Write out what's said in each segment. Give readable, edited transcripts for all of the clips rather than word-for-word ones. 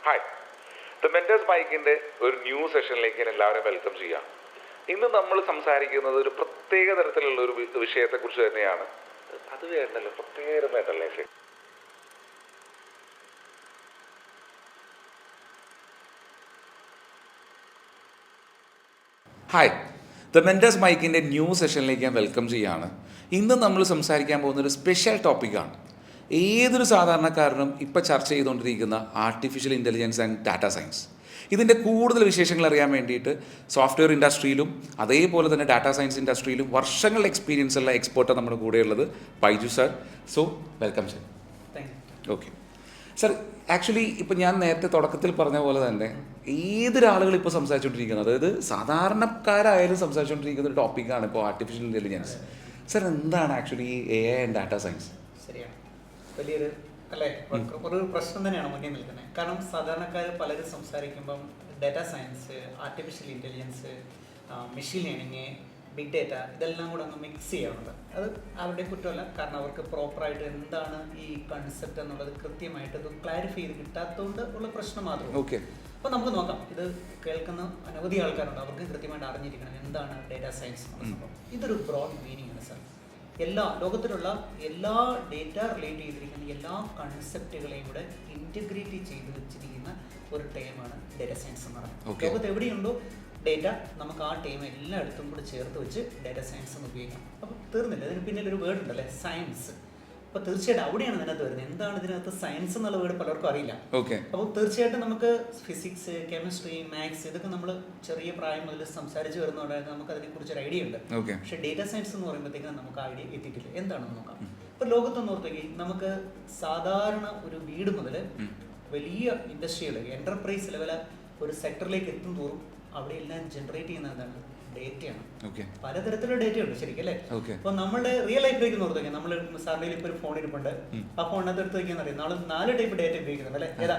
Hi, the mentors മൈക്കിൻ്റെ ഒരു new സെഷനിലേക്ക് എല്ലാവരെയും വെൽക്കം ചെയ്യാം. ഇന്ന് നമ്മൾ സംസാരിക്കുന്നത് ഒരു പ്രത്യേക തരത്തിലുള്ള ഒരു വിഷയത്തെക്കുറിച്ച് തന്നെയാണ്. അത് വേണ്ടല്ലോ, പ്രത്യേക വേണ്ടല്ലേ. ഹായ്, ദ മെന്റേഴ്സ് മൈക്കിൻ്റെ ന്യൂ സെഷനിലേക്ക് ഞാൻ വെൽക്കം ചെയ്യാണ്. ഇന്ന് നമ്മൾ സംസാരിക്കാൻ പോകുന്ന ഒരു സ്പെഷ്യൽ ടോപ്പിക്കാണ്. ഏതൊരു സാധാരണക്കാരനും ഇപ്പോൾ ചർച്ച ചെയ്തുകൊണ്ടിരിക്കുന്ന artificial intelligence and data science. ഇതിൻ്റെ കൂടുതൽ വിശേഷങ്ങൾ അറിയാൻ വേണ്ടിയിട്ട് സോഫ്റ്റ്വെയർ ഇൻഡസ്ട്രിയിലും അതേപോലെ തന്നെ ഡാറ്റാ സയൻസ് ഇൻഡസ്ട്രിയിലും വർഷങ്ങളുടെ എക്സ്പീരിയൻസ് ഉള്ള എക്സ്പേർട്ടാണ് നമ്മുടെ കൂടെയുള്ളത്, Baiju sir. So welcome sir. Okay sir, actually ഇപ്പോൾ ഞാൻ നേരത്തെ തുടക്കത്തിൽ പറഞ്ഞ പോലെ തന്നെ ഏതൊരാളുകൾ ഇപ്പോൾ സംസാരിച്ചുകൊണ്ടിരിക്കുന്നത്, അതായത് സാധാരണക്കാരായാലും സംസാരിച്ചുകൊണ്ടിരിക്കുന്ന ഒരു ടോപ്പിക്കാണ് ഇപ്പോൾ ആർട്ടിഫിഷ്യൽ ഇൻ്റലിജൻസ്. സാർ, എന്താണ് actually AI and data science? ശരിയാണ്, വലിയൊരു അല്ലേ ഒരു പ്രശ്നം തന്നെയാണ് മുന്നിൽ നിൽക്കുന്നത്. കാരണം സാധാരണക്കാർ പലരും സംസാരിക്കുമ്പം data science, artificial intelligence, machine learning, big data ഇതെല്ലാം കൂടെ ഒന്ന് മിക്സ് ചെയ്യാറുണ്ട്. അത് അവരുടെ കുറ്റമല്ല, കാരണം അവർക്ക് പ്രോപ്പറായിട്ട് എന്താണ് ഈ കൺസെപ്റ്റ് എന്നുള്ളത് കൃത്യമായിട്ട് ഇത് ക്ലാരിഫൈ ചെയ്ത് കിട്ടാത്തതുകൊണ്ട് ഉള്ള പ്രശ്നം മാത്രമേ. ഓക്കെ, അപ്പോൾ നമുക്ക് നോക്കാം. ഇത് കേൾക്കുന്ന അനവധി ആൾക്കാരുണ്ട്, അവർക്ക് കൃത്യമായിട്ട് അറിഞ്ഞിരിക്കണം എന്താണ് ഡാറ്റാ സയൻസ് എന്നുള്ള സംഭവം. ഇതൊരു ബ്രോഡ് മീനിങ് ആണ് സാർ. ലോകത്തിലുള്ള എല്ലാ ഡേറ്റ റിലേറ്റ് ചെയ്തിരിക്കുന്ന എല്ലാ കൺസെപ്റ്റുകളെയും കൂടെ ഇൻറ്റഗ്രേറ്റ് ചെയ്ത് വെച്ചിരിക്കുന്ന ഒരു ടേമാണ് ഡാറ്റാ സയൻസ് എന്ന് പറയുന്നത്. ലോകത്ത് എവിടെയുണ്ടോ ഡേറ്റ, നമുക്ക് ആ ടൈം എല്ലായിടത്തും കൂടെ ചേർത്ത് വെച്ച് ഡാറ്റാ സയൻസ് എന്ന് ഉപയോഗിക്കാം. അപ്പോൾ തീർന്നില്ല, ഇതിന് പിന്നിൽ ഒരു വേർഡ് ഉണ്ടല്ലേ, സയൻസ്. അപ്പോൾ തീർച്ചയായിട്ടും അവിടെയാണ് ഇതിനകത്ത് വരുന്നത്. എന്താണ് ഇതിനകത്ത് സയൻസ് എന്നുള്ള വേർഡ് പലർക്കും അറിയില്ല. അപ്പോൾ തീർച്ചയായിട്ടും നമുക്ക് ഫിസിക്സ്, കെമിസ്ട്രി, മാത്സ് ഇതൊക്കെ നമ്മൾ ചെറിയ പ്രായം മുതൽ സംസാരിച്ച് വരുന്നതുകൊണ്ടായിരുന്നു നമുക്ക് അതിനെക്കുറിച്ച് ഒരു ഐഡിയ ഉണ്ട്. പക്ഷേ ഡേറ്റാ സയൻസ് എന്ന് പറയുമ്പോഴത്തേക്കും നമുക്ക് ഐഡിയ എത്തിയിട്ടില്ല. എന്താണെന്ന് നോക്കാം. ഇപ്പോൾ ലോകത്തൊന്ന് ഓർത്തേക്ക്, നമുക്ക് സാധാരണ ഒരു വീട് മുതൽ വലിയ ഇൻഡസ്ട്രികൾ, എന്റർപ്രൈസ് ലെവൽ ഒരു സെക്ടറിലേക്ക് എത്തും തോറും അവിടെ എല്ലാം ജനറേറ്റ് ചെയ്യുന്ന എന്താണ്, ഡേറ്റയാണ്. പലതരത്തിലുള്ള ഡേറ്റ ഉണ്ട് ശരിക്കും അല്ലേ. അപ്പൊ നമ്മുടെ റിയൽ ലൈഫിലേക്ക് നോർത്തേക്ക്, നമ്മൾ സാറിന്റെ ഇപ്പോൾ ഒരു ഫോൺ ഇരിപ്പുണ്ട്, ആ ഫോണിനകത്ത് എടുത്ത് വയ്ക്കാൻ അറിയാം. 4 ടൈപ്പ് ഡേറ്റ ഉപയോഗിക്കുന്നുണ്ട് അല്ലേ. ഏതാ?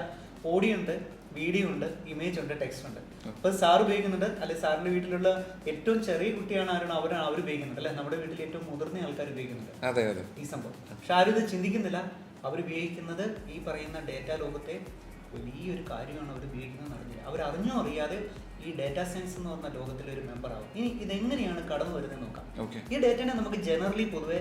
ഓഡിയോ ഉണ്ട്, വീഡിയോ ഉണ്ട്, ഇമേജ് ഉണ്ട്, ടെക്സ്റ്റ് ഉണ്ട്. അപ്പൊ സാർ ഉപയോഗിക്കുന്നുണ്ട്, അല്ലെ സാറിന്റെ വീട്ടിലുള്ള ഏറ്റവും ചെറിയ കുട്ടിയാണ് ആരാണ് അവർ ഉപയോഗിക്കുന്നുണ്ട് അല്ലെ. നമ്മുടെ വീട്ടിൽ ഏറ്റവും മുതിർന്ന ആൾക്കാർ ഉപയോഗിക്കുന്നുണ്ട് ഈ സംഭവം. പക്ഷെ ആരും ഇത് ചിന്തിക്കുന്നില്ല. അവരുപയോഗിക്കുന്നത് ഈ പറയുന്ന ഡേറ്റ ലോകത്തെ വലിയൊരു കാര്യമാണ് അവർ ഉപയോഗിക്കുന്നത് അറിഞ്ഞില്ല. അവരറിഞ്ഞോ അറിയാതെ ഈ ഡാറ്റാ സയൻസ് എന്ന് പറഞ്ഞ ലോകത്തിലെ ഒരു മെമ്പർ ആവും. ഇനി ഇതെങ്ങനെയാണ് കടന്നു വരുന്നത് നോക്കാം. ഈ ഡേറ്റനെ നമുക്ക് ജനറലി പൊതുവെ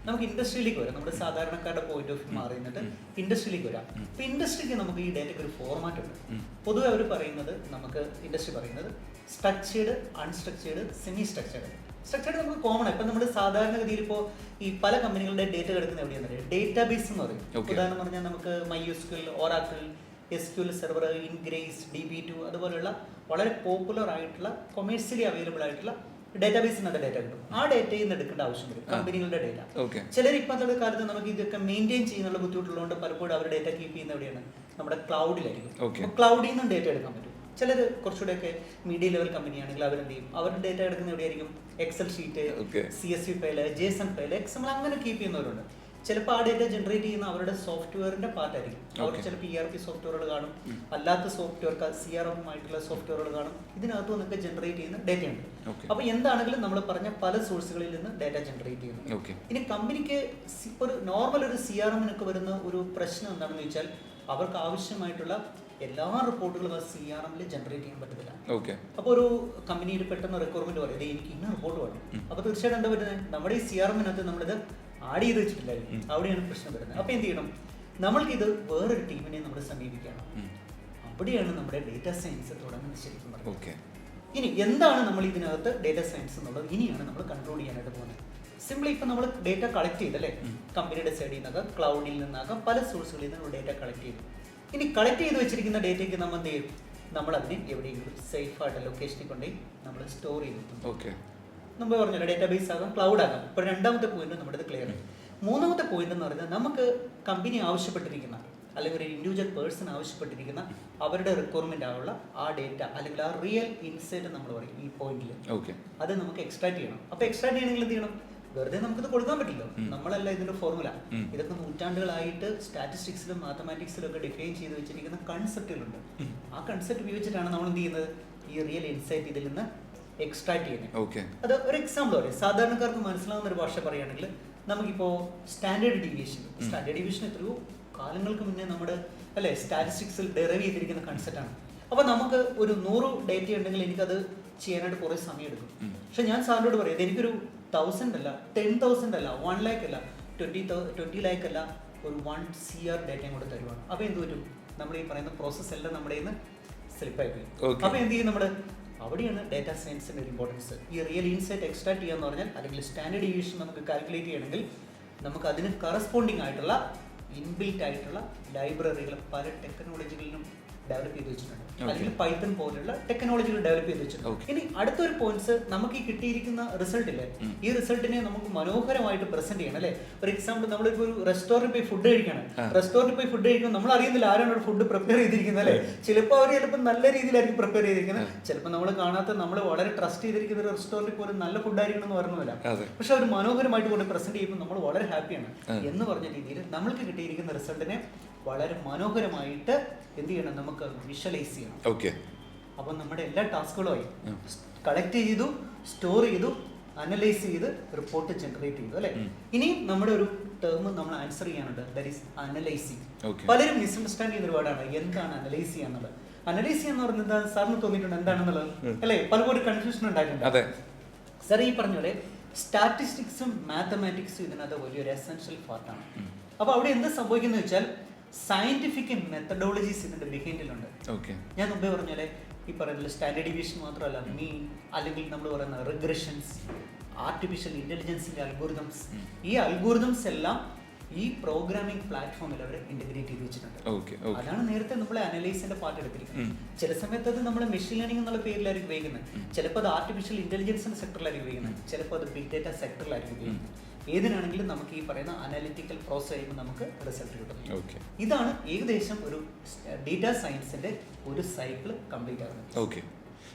നമുക്ക് ഇൻഡസ്ട്രിയിലേക്ക് വരാം. നമ്മുടെ സാധാരണക്കാരുടെ പോയിന്റ് ഓഫ് വ്യൂ മാറിയിട്ട് ഇൻഡസ്ട്രിയിലേക്ക് വരാം. ഇപ്പൊ ഇൻഡസ്ട്രിക്ക് നമുക്ക് ഈ ഡേറ്റയ്ക്ക് ഒരു ഫോർമാറ്റ് ഉണ്ട്. പൊതുവെ അവർ പറയുന്നത്, നമുക്ക് ഇൻഡസ്ട്രി പറയുന്നത് structured, unstructured, semi structured. Structured നമുക്ക് കോമൺ. ഇപ്പം നമ്മൾ സാധാരണഗതിയിൽ ഇപ്പോൾ ഈ പല കമ്പനികളുടെ ഡേറ്റ കിടക്കുന്ന എവിടെയാണെന്ന് അറിയാം, ഡേറ്റാബേസ് എന്ന് പറയും. ഉദാഹരണം പറഞ്ഞാൽ നമുക്ക് MySQL, Oracle, SQL server, Ingres, DB2 അതുപോലെയുള്ള വളരെ പോപ്പുലർ ആയിട്ടുള്ള കൊമേഴ്സ്യലി അവൈലബിൾ ആയിട്ടുള്ള ഡേറ്റാബേസിനകത്ത് ഡേറ്റ കിട്ടും. ആ ഡേറ്റയിൽ നിന്ന് എടുക്കേണ്ട ആവശ്യം വരും, കമ്പനികളുടെ ഡേറ്റ. ചിലർ ഇപ്പോഴത്തെ കാലത്ത് നമുക്ക് ഇതൊക്കെ മെയിൻറ്റെയിൻ ചെയ്യുന്നുള്ള ബുദ്ധിമുട്ടുള്ളതുകൊണ്ട് പലപ്പോഴും അവർ ഡേറ്റ കീപ്പ് ചെയ്യുന്ന എവിടെയാണ്, നമ്മുടെ ക്ലൗഡിലായിരിക്കും. ക്ലൗഡിൽ നിന്നും ഡേറ്റ എടുക്കാൻ പറ്റും. ചിലർ കുറച്ചുകൂടെയൊക്കെ മീഡിയം ലെവൽ കമ്പനി ആണെങ്കിൽ അവരെന്ത് ചെയ്യും, അവരുടെ ഡേറ്റ എടുക്കുന്ന എവിടെയായിരിക്കും, Excel sheet, CSV file, JSON file, XML അങ്ങനെ കീപ്പ് ചെയ്യുന്നവരുണ്ട്. ചിലപ്പോൾ ആ ഡേറ്റ ജനറേറ്റ് ചെയ്യുന്ന അവരുടെ സോഫ്റ്റ്വെയറിന്റെ പാർട്ടായിരിക്കും. അവർക്ക് ചിലപ്പോൾ ERP സോഫ്റ്റ്വെയറുകൾ കാണും, അല്ലാത്ത സോഫ്റ്റ്വെയർ CRM ആയിട്ടുള്ള സോഫ്റ്റ്വെയറുകൾ കാണും. ഇതിനകത്ത് നിന്നൊക്കെ ജനറേറ്റ് ചെയ്യുന്ന ഡേറ്റ ഉണ്ട്. അപ്പൊ എന്താണെങ്കിലും നമ്മൾ പറഞ്ഞ പല സോഴ്സുകളിൽ നിന്ന് ഡേറ്റ ജനറേറ്റ് ചെയ്യുന്നു. ഇനി കമ്പനിക്ക് ഒരു നോർമൽ ഒരു CRM-നൊക്കെ വരുന്ന ഒരു പ്രശ്നം എന്താണെന്ന് വെച്ചാൽ, അവർക്ക് ആവശ്യമായിട്ടുള്ള എല്ലാ റിപ്പോർട്ടുകളും CRM-ൽ ജനറേറ്റ് ചെയ്യാൻ പറ്റത്തില്ല. അപ്പോൾ ഒരു കമ്പനിയിൽ പെട്ടെന്ന് റിക്വയർമെന്റ് പറയും, എനിക്ക് ഇന്ന റിപ്പോർട്ട് വേണം. അപ്പോൾ തീർച്ചയായിട്ടും എന്താ പറ്റുന്നത്, നമ്മുടെ ഈ CRM-നകത്ത് നമ്മളിത് ആഡ് ചെയ്ത് വെച്ചിട്ടില്ലായിരുന്നു. അവിടെയാണ് പ്രശ്നം വരുന്നത്. അപ്പോൾ എന്ത് ചെയ്യണം, നമ്മൾക്കിത് വേറൊരു ടീമിനെ നമ്മൾ സമീപിക്കണം. അവിടെയാണ് നമ്മുടെ ഡേറ്റാ സയൻസ് തുടങ്ങുന്നത് ശരിക്കും പറയുന്നത്. ഇനി എന്താണ് നമ്മൾ ഇതിനകത്ത് ഡേറ്റാ സയൻസ് എന്നുള്ളത് ഇനിയാണ് നമ്മൾ കൺട്രോൾ ചെയ്യാനായിട്ട് പോകുന്നത്. സിംപ്ലി ഇപ്പം നമ്മൾ ഡേറ്റ കളക്ട് ചെയ്തല്ലേ, കമ്പനിയുടെ സൈഡിൽ നിന്നാകാം, ക്ലൗഡിൽ നിന്നാകാം, പല സോഴ്സുകളിൽ നിന്ന് ഡേറ്റ കളക്ട് ചെയ്തു. ഇനി കളക്ട് ചെയ്ത് വെച്ചിരിക്കുന്ന ഡേറ്റയ്ക്ക് നമ്മൾ എന്ത് ചെയ്യും, നമ്മളതിനെ എവിടെയെങ്കിലും സേഫ് ആയിട്ട് ലൊക്കേഷനിൽ കൊണ്ടുപോയി നമ്മൾ സ്റ്റോർ ചെയ്തു. നമ്മൾ പറഞ്ഞല്ലോ, ഡേറ്റാബേസ് ആകാം, ക്ലൗഡ് ആകാം. ഇപ്പോൾ രണ്ടാമത്തെ പോയിന്റ് നമ്മുടെ ഇത് ക്ലിയർ. മൂന്നാമത്തെ പോയിന്റ് എന്ന് പറയുന്നത്, നമുക്ക് കമ്പനി ആവശ്യപ്പെട്ടിരിക്കുന്ന അല്ലെങ്കിൽ ഒരു ഇൻഡിവിജ്വൽ പേഴ്സൺ ആവശ്യപ്പെട്ടിരിക്കുന്ന അവരുടെ റിക്വയർമെന്റ് ആവുള്ള ആ ഡേറ്റ അല്ലെങ്കിൽ ആ റിയൽ ഇൻസൈറ്റ് നമ്മൾ പറയും ഈ പോയിന്റിൽ, അത് നമുക്ക് എക്സ്ട്രാക്ട് ചെയ്യണം. അപ്പോൾ എക്സ്ട്രാക്ട് ചെയ്യണമെങ്കിൽ എന്ത് ചെയ്യണം, വെറുതെ നമുക്കിത് കൊടുക്കാൻ പറ്റില്ല. നമ്മളല്ല ഇതിന്റെ ഫോർമുല. ഇതൊക്കെ നൂറ്റാണ്ടുകളായിട്ട് സ്റ്റാറ്റിസ്റ്റിക്സിലും മാത്തമാറ്റിക്സിലും ഒക്കെ ഡിഫൈൻ ചെയ്ത് വെച്ചിരിക്കുന്ന കൺസെപ്റ്റുകളുണ്ട്. ആ കൺസെപ്റ്റ് ഉപയോഗിച്ചിട്ടാണ് നമ്മൾ എന്ത് ചെയ്യുന്നത്, ഈ റിയൽ ഇൻസൈറ്റ് ഇതിൽ നിന്ന് എക്സ്ട്രാക്ട് ചെയ്യുന്നത്. ഓക്കെ. അത് ഒരു എക്സാമ്പിൾ പറയും, സാധാരണക്കാർക്ക് മനസ്സിലാവുന്ന ഒരു ഭാഷ പറയുകയാണെങ്കിൽ നമുക്കിപ്പോൾ സ്റ്റാൻഡേർഡ് ഡീവിയേഷൻ എത്രയോ കാലങ്ങൾക്ക് മുന്നേ നമ്മുടെ അല്ലെ സ്റ്റാറ്റിസ്റ്റിക്സിൽ ഡെറൈവ് ചെയ്തിരിക്കുന്ന കൺസെപ്റ്റാണ്. അപ്പോൾ നമുക്ക് ഒരു 100 ഡേറ്റ ഉണ്ടെങ്കിൽ എനിക്കത് ചെയ്യാനായിട്ട് കുറേ സമയം എടുക്കും. പക്ഷെ ഞാൻ സാറിനോട് പറയാം, എനിക്കൊരു 1000 അല്ല, 10,000 അല്ല, 1 lakh അല്ല, 20 lakh അല്ല, ഒരു 1 CR ഡേറ്റയും കൂടെ തരുവാണ്. അപ്പോൾ എന്ത് പറ്റും, നമ്മൾ ഈ പറയുന്ന പ്രോസസ്സ് എല്ലാം നമ്മുടെ നിന്ന് സ്ലിപ്പായി പോയി. അപ്പോൾ എന്ത് ചെയ്യും നമ്മൾ, അവിടെയാണ് ഡാറ്റ സയൻസിൻ്റെ ഒരു ഇമ്പോർട്ടൻസ്. ഈ റിയൽ ഇൻസൈറ്റ് എക്സ്ട്രാക്ട് ചെയ്യുക എന്ന് പറഞ്ഞാൽ, അല്ലെങ്കിൽ സ്റ്റാൻഡേർഡ് ഡീവിയേഷൻ നമുക്ക് കാൽക്കുലേറ്റ് ചെയ്യണമെങ്കിൽ നമുക്ക് അതിന് കറസ്പോണ്ടിങ് ആയിട്ടുള്ള ഇൻബിൽറ്റ് ആയിട്ടുള്ള ലൈബ്രറികൾ പല ടെക്നോളജികളിലും ഡെവലപ്പ് ചെയ്ത് വെച്ചിട്ടുണ്ട്, അല്ലെങ്കിൽ പൈത്തൺ പോലുള്ള ടെക്നോളജികൾ ഡെവലപ്പ് ചെയ്ത് വെച്ചിട്ടുണ്ട്. ഇനി അടുത്തൊരു പോയിന്റ്സ്, നമുക്ക് ഈ കിട്ടിയിരിക്കുന്ന റിസൾട്ട് ഇല്ലേ, ഈ റിസൾട്ടിനെ നമുക്ക് മനോഹരമായിട്ട് പ്രസന്റ് ചെയ്യണം അല്ലേ. ഒരു എക്സാമ്പിൾ, നമ്മളിപ്പോൾ ഒരു റെസ്റ്റോറൻറ്റിൽ പോയി ഫുഡ് കഴിക്കണം. റെസ്റ്റോറൻറ്റിൽ പോയി ഫുഡ് കഴിക്കുമ്പോൾ നമ്മൾ അറിയുന്നില്ല ആരാണ് ഒരു ഫുഡ് പ്രിപ്പയർ ചെയ്തിരിക്കുന്നത് അല്ലേ. ചിലപ്പോൾ അവർ ചിലപ്പോൾ നല്ല രീതിയിലായിരിക്കും പ്രിപ്പയർ ചെയ്തിരിക്കുന്നത്, ചിലപ്പോൾ നമ്മൾ കാണാത്ത, നമ്മൾ വളരെ ട്രസ്റ്റ് ചെയ്തിരിക്കുന്ന ഒരു റെസ്റ്റോറൻറ്റിൽ പോലും നല്ല ഫുഡ് ആയിരിക്കണം എന്ന് പറഞ്ഞില്ല. പക്ഷെ അവർ മനോഹരമായിട്ട് കൊണ്ട് പ്രസന്റ് ചെയ്യുമ്പോൾ നമ്മൾ വളരെ ഹാപ്പിയാണ് എന്ന് പറഞ്ഞ രീതിയിൽ നമ്മൾക്ക് കിട്ടിയിരിക്കുന്ന റിസൾട്ടിനെ വളരെ മനോഹരമായിട്ട് എന്ത് ചെയ്യണം, നമുക്ക് വിഷ്വലൈസ് ചെയ്യണം. ഓക്കെ. അപ്പം നമ്മുടെ എല്ലാ ടാസ്കുകളുമായി കളക്ട് ചെയ്തു, സ്റ്റോർ ചെയ്തു, അനലൈസ് ചെയ്ത് റിപ്പോർട്ട് ജനറേറ്റ് ചെയ്തു അല്ലെ. ഇനി നമ്മുടെ ഒരു ടേം നമ്മൾ ആൻസർ ചെയ്യാനുണ്ട്, ദാറ്റ് ഈസ് അനലൈസിങ്. പലരും മിസ്അണ്ടർസ്റ്റാൻഡ് ചെയ്യുന്ന ഒരു വേർഡാണ് എന്താണ് അനലൈസ് ചെയ്യാന്നുള്ളത്. അനലൈസ് ചെയ്യാന്ന് പറഞ്ഞാൽ എന്താ സാറിന് തോന്നിയിട്ടുണ്ട് എന്താണെന്നുള്ളത് അല്ലെ, പലപ്പോഴും കൺഫ്യൂഷൻ ഉണ്ടായിട്ടുണ്ട്. സാർ ഈ പറഞ്ഞ പോലെ സ്റ്റാറ്റിസ്റ്റിക്സും മാത്തമാറ്റിക്സും ഇതിനകത്ത് വലിയൊരു എസെൻഷ്യൽ പാർട്ടാണ്. അപ്പോൾ അവിടെ എന്ത് സംഭവിക്കുന്നത് വെച്ചാൽ, സയന്റിഫിക് മെത്തഡോളജീസ് ഇതിന്റെ ബിഹൈൻഡിലുണ്ട്. ഞാൻ മുമ്പേ പറഞ്ഞാലേ ഈ പറയുന്നത് സ്റ്റാൻഡേർഡ് ഡീവിയേഷൻ മാത്രമല്ല, മീൻ, അല്ലെങ്കിൽ നമ്മൾ പറയുന്ന റിഗ്രഷൻസ്, ആർട്ടിഫിഷ്യൽ ഇന്റലിജൻസിന്റെ അൽഗോരിതംസ്, ഈ അൽഗോരിതംസ് എല്ലാം ഈ പ്രോഗ്രാമിംഗ് പ്ലാറ്റ്ഫോമിൽ അവർ ഇന്റഗ്രേറ്റ് ചെയ്ത് വെച്ചിട്ടുണ്ട്. അതാണ് നേരത്തെ നമ്മൾ അനലൈസിന്റെ പാർട്ട് എടുത്തിരിക്കുന്നത്. ചില സമയത്ത് അത് നമ്മൾ മെഷീൻ ലേണിംഗ് എന്നുള്ള പേരിലായിരിക്കും ഉപയോഗിക്കുന്നത്, ചിലപ്പോൾ അത് ആർട്ടിഫിഷ്യൽ ഇന്റലിജൻസിന്റെ സെക്ടറിലായിരിക്കും ഉപയോഗിക്കുന്നത്, ചിലപ്പോൾ അത് ബിഗ് ഡേറ്റ സെക്ടറിലായിരിക്കും ഉപയോഗിക്കുന്നത്. ഏതിനാണെങ്കിലും നമുക്ക് ഈ പറയുന്ന അനാലിറ്റിക്കൽ പ്രോസസ് ചെയ്യുമ്പോൾ നമുക്ക് റിസൾട്ട് കിട്ടും. ഇതാണ് ഏകദേശം ഒരു ഡേറ്റ സയൻസിന്റെ ഒരു സൈക്കിൾ കംപ്ലീറ്റ് ആകുന്നത്. ഓക്കെ.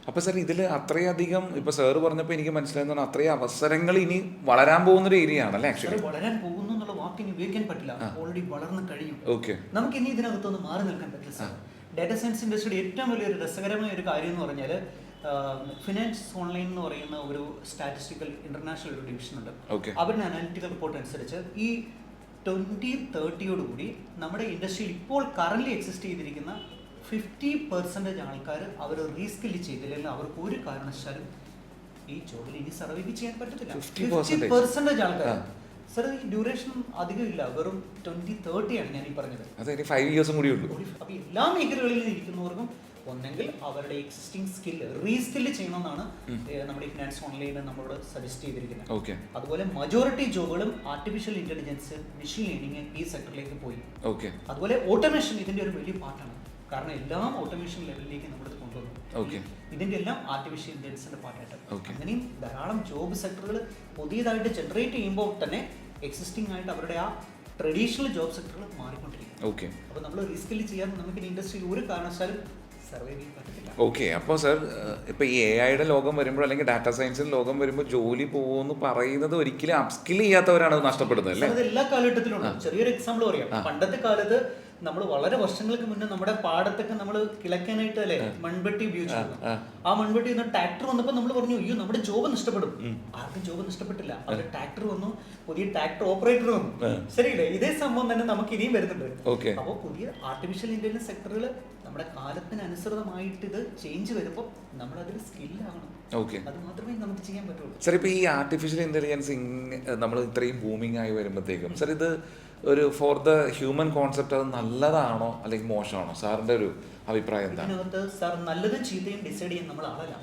അപ്പോൾ സാർ ഇതിൽ അത്രയധികം, ഇപ്പോൾ സാറ് പറഞ്ഞപ്പോൾ എനിക്ക് മനസ്സിലായെന്ന്, അത്രയും അവസരങ്ങൾ ഇനി വളരാൻ പോകുന്നൊരു ഏരിയ ആണല്ലേ. ആക്ച്വലി വളരാൻ പോകുന്നു എന്നുള്ള വാക്കിന് ഉപയോഗിക്കാൻ പറ്റില്ല, ഓൾറെഡി വളർന്നു കഴിഞ്ഞു. നമുക്ക് ഇനി ഇതിനകത്തൊന്ന് മാറി നിൽക്കാൻ പറ്റില്ല സാർ. ഡാറ്റ സയൻസ് ഇൻഡസ്ട്രിയുടെ ഏറ്റവും വലിയൊരു രസകരമായ ഒരു കാര്യം എന്ന് പറഞ്ഞാൽ, ഫിനാൻസ് ഓൺലൈൻ എന്ന് പറയുന്ന ഒരു സ്റ്റാറ്റിസ്റ്റിക്കൽ ഇന്റർനാഷണൽ ഒരു ഡിവിഷൻ ഉണ്ട്. അവരുടെ അനാലിറ്റിക്കൽ റിപ്പോർട്ട് അനുസരിച്ച് ഈ 2030 നമ്മുടെ ഇൻഡസ്ട്രിയിൽ ഇപ്പോൾ കറന്റ് എക്സിസ്റ്റ് ചെയ്തിരിക്കുന്ന 50% ആൾക്കാർ അവർ റീസ്കില്ല് ചെയ്തില്ലെങ്കിൽ അവർക്ക് ഒരു കാരണവശാലും ഈ ജോബിൽ ഇനി സർവൈവ് ചെയ്യാൻ പറ്റത്തില്ല. 50% ആൾക്കാർ. സർ, ഈ ഡ്യൂറേഷൻ അധികം ഇല്ല, വെറും 2030 ആണ് ഞാൻ ഈ പറഞ്ഞത്. 5 years കൂടി ഉള്ളൂ. അപ്പോൾ എല്ലാ മേഖലകളിലും ഇരിക്കുന്നവർക്കും ഒന്നെങ്കിൽ അവരുടെ എക്സിസ്റ്റിംഗ് സ്കില്ല് റീസ്കില്ല് ചെയ്യണമെന്നാണ് നമ്മുടെ ഈ ഫിനാൻസ് ഓൺലൈനിൽ നമ്മളോട് സജസ്റ്റ് ചെയ്തിരിക്കുന്നത്. അതുപോലെ മജോറിറ്റി ജോബുകളും ആർട്ടിഫിഷ്യൽ ഇന്റലിജൻസ്, മെഷീൻ ലേണിംഗ് ഈ സെക്ടറിലേക്ക് പോയി. അതുപോലെ ഓട്ടോമേഷൻ ഇതിന്റെ ഒരു വലിയ പാർട്ടാണ്, കാരണം എല്ലാം ഓട്ടോമേഷൻ ലെവലിലേക്ക് നമ്മളിത് കൊണ്ടുവന്നു. ഇതിന്റെ എല്ലാം ആർട്ടിഫിഷ്യൽ ഇന്റലിജൻസിന്റെ പാർട്ടായിട്ട് അങ്ങനെയും ധാരാളം ജോബ് സെക്ടറുകൾ പുതിയതായിട്ട് ജനറേറ്റ് ചെയ്യുമ്പോൾ തന്നെ എക്സിസ്റ്റിംഗ് ആയിട്ട് അവരുടെ ആ ട്രഡീഷണൽ ജോബ് സെക്ടറുകൾ മാറിക്കൊണ്ടിരിക്കും. അപ്പോൾ നമ്മൾ റീസ്കില്ല് ചെയ്യാൻ നമുക്ക് ഇൻഡസ്ട്രിയിൽ ഒരു കാരണവശാലും സർവൈവ് ചെയ്യാൻ പറ്റത്തില്ല. ഓക്കെ. അപ്പോൾ സാർ, ഇപ്പോൾ ഈ AI ലോകം വരുമ്പോൾ, അല്ലെങ്കിൽ ഡാറ്റാ സയൻസിന്റെ ലോകം വരുമ്പോൾ ജോലി പോകുമെന്ന് പറയുന്നത് ഒരിക്കലും അപ്സ്കിൽ ചെയ്യാത്തവരാണ് അത് നഷ്ടപ്പെടുന്നത് അല്ലേ. അത് എല്ലാ കാലഘട്ടത്തിലും ഉണ്ട്. ചെറിയൊരു എക്സാമ്പിൾ പറയാം. പണ്ടത്തെ കാലത്ത് നമ്മൾ വളരെ വർഷങ്ങൾക്ക് മുന്നേ നമ്മുടെ പാടത്തൊക്കെ നമ്മൾ കിളക്കാനായിട്ട് അല്ലേ മൺവെട്ടി ഉപയോഗിച്ചിരുന്നു. ആ മൺവെട്ടി ട്രാക്ടർ വന്നപ്പോൾ നമ്മൾ പറഞ്ഞു, അയ്യോ നമ്മുടെ ജോബ് നഷ്ടപ്പെടും. ആർക്കും ജോബ് നഷ്ടപ്പെട്ടില്ല. അവരുടെ ട്രാക്ടർ വന്നു, പുതിയ ട്രാക്ടർ ഓപ്പറേറ്റർ വന്നു. ശരിയല്ലേ? ഇതേ സംഭവം തന്നെ നമുക്ക് ഇനിയും വരുന്നുണ്ട്. അപ്പോൾ പുതിയ ആർട്ടിഫിഷ്യൽ ഇന്റലിജൻസ് സെക്ടറുകൾ നമ്മുടെ കാലത്തിനനുസൃതമായിട്ട് ഇത് ചേഞ്ച് വരുമ്പോൾ നമ്മൾ അതിൽ സ്കില്ലാകണം. അത് മാത്രമേ നമുക്ക് ചെയ്യാൻ പറ്റുള്ളൂ. സാർ, ഇപ്പോൾ ഈ ആർട്ടിഫിഷ്യൽ ഇന്റലിജൻസ് നമ്മൾ ഇത്രയും ബൂമിംഗ് ആയി വരുമ്പോഴത്തേക്കും സാർ, ഇത് ഒരു ഫോർ ദ ഹ്യൂമൻ കോൺസെപ്റ്റ് അത് നല്ലതാണോ അല്ലെങ്കിൽ മോശമാണോ? സാറിന്റെ ഒരു അഭിപ്രായം എന്താണ്? ഇതിനകത്ത് സാർ നല്ലതും ചീത്തയും ഡിസൈഡ് ചെയ്യാൻ നമ്മൾ ആളല്ല.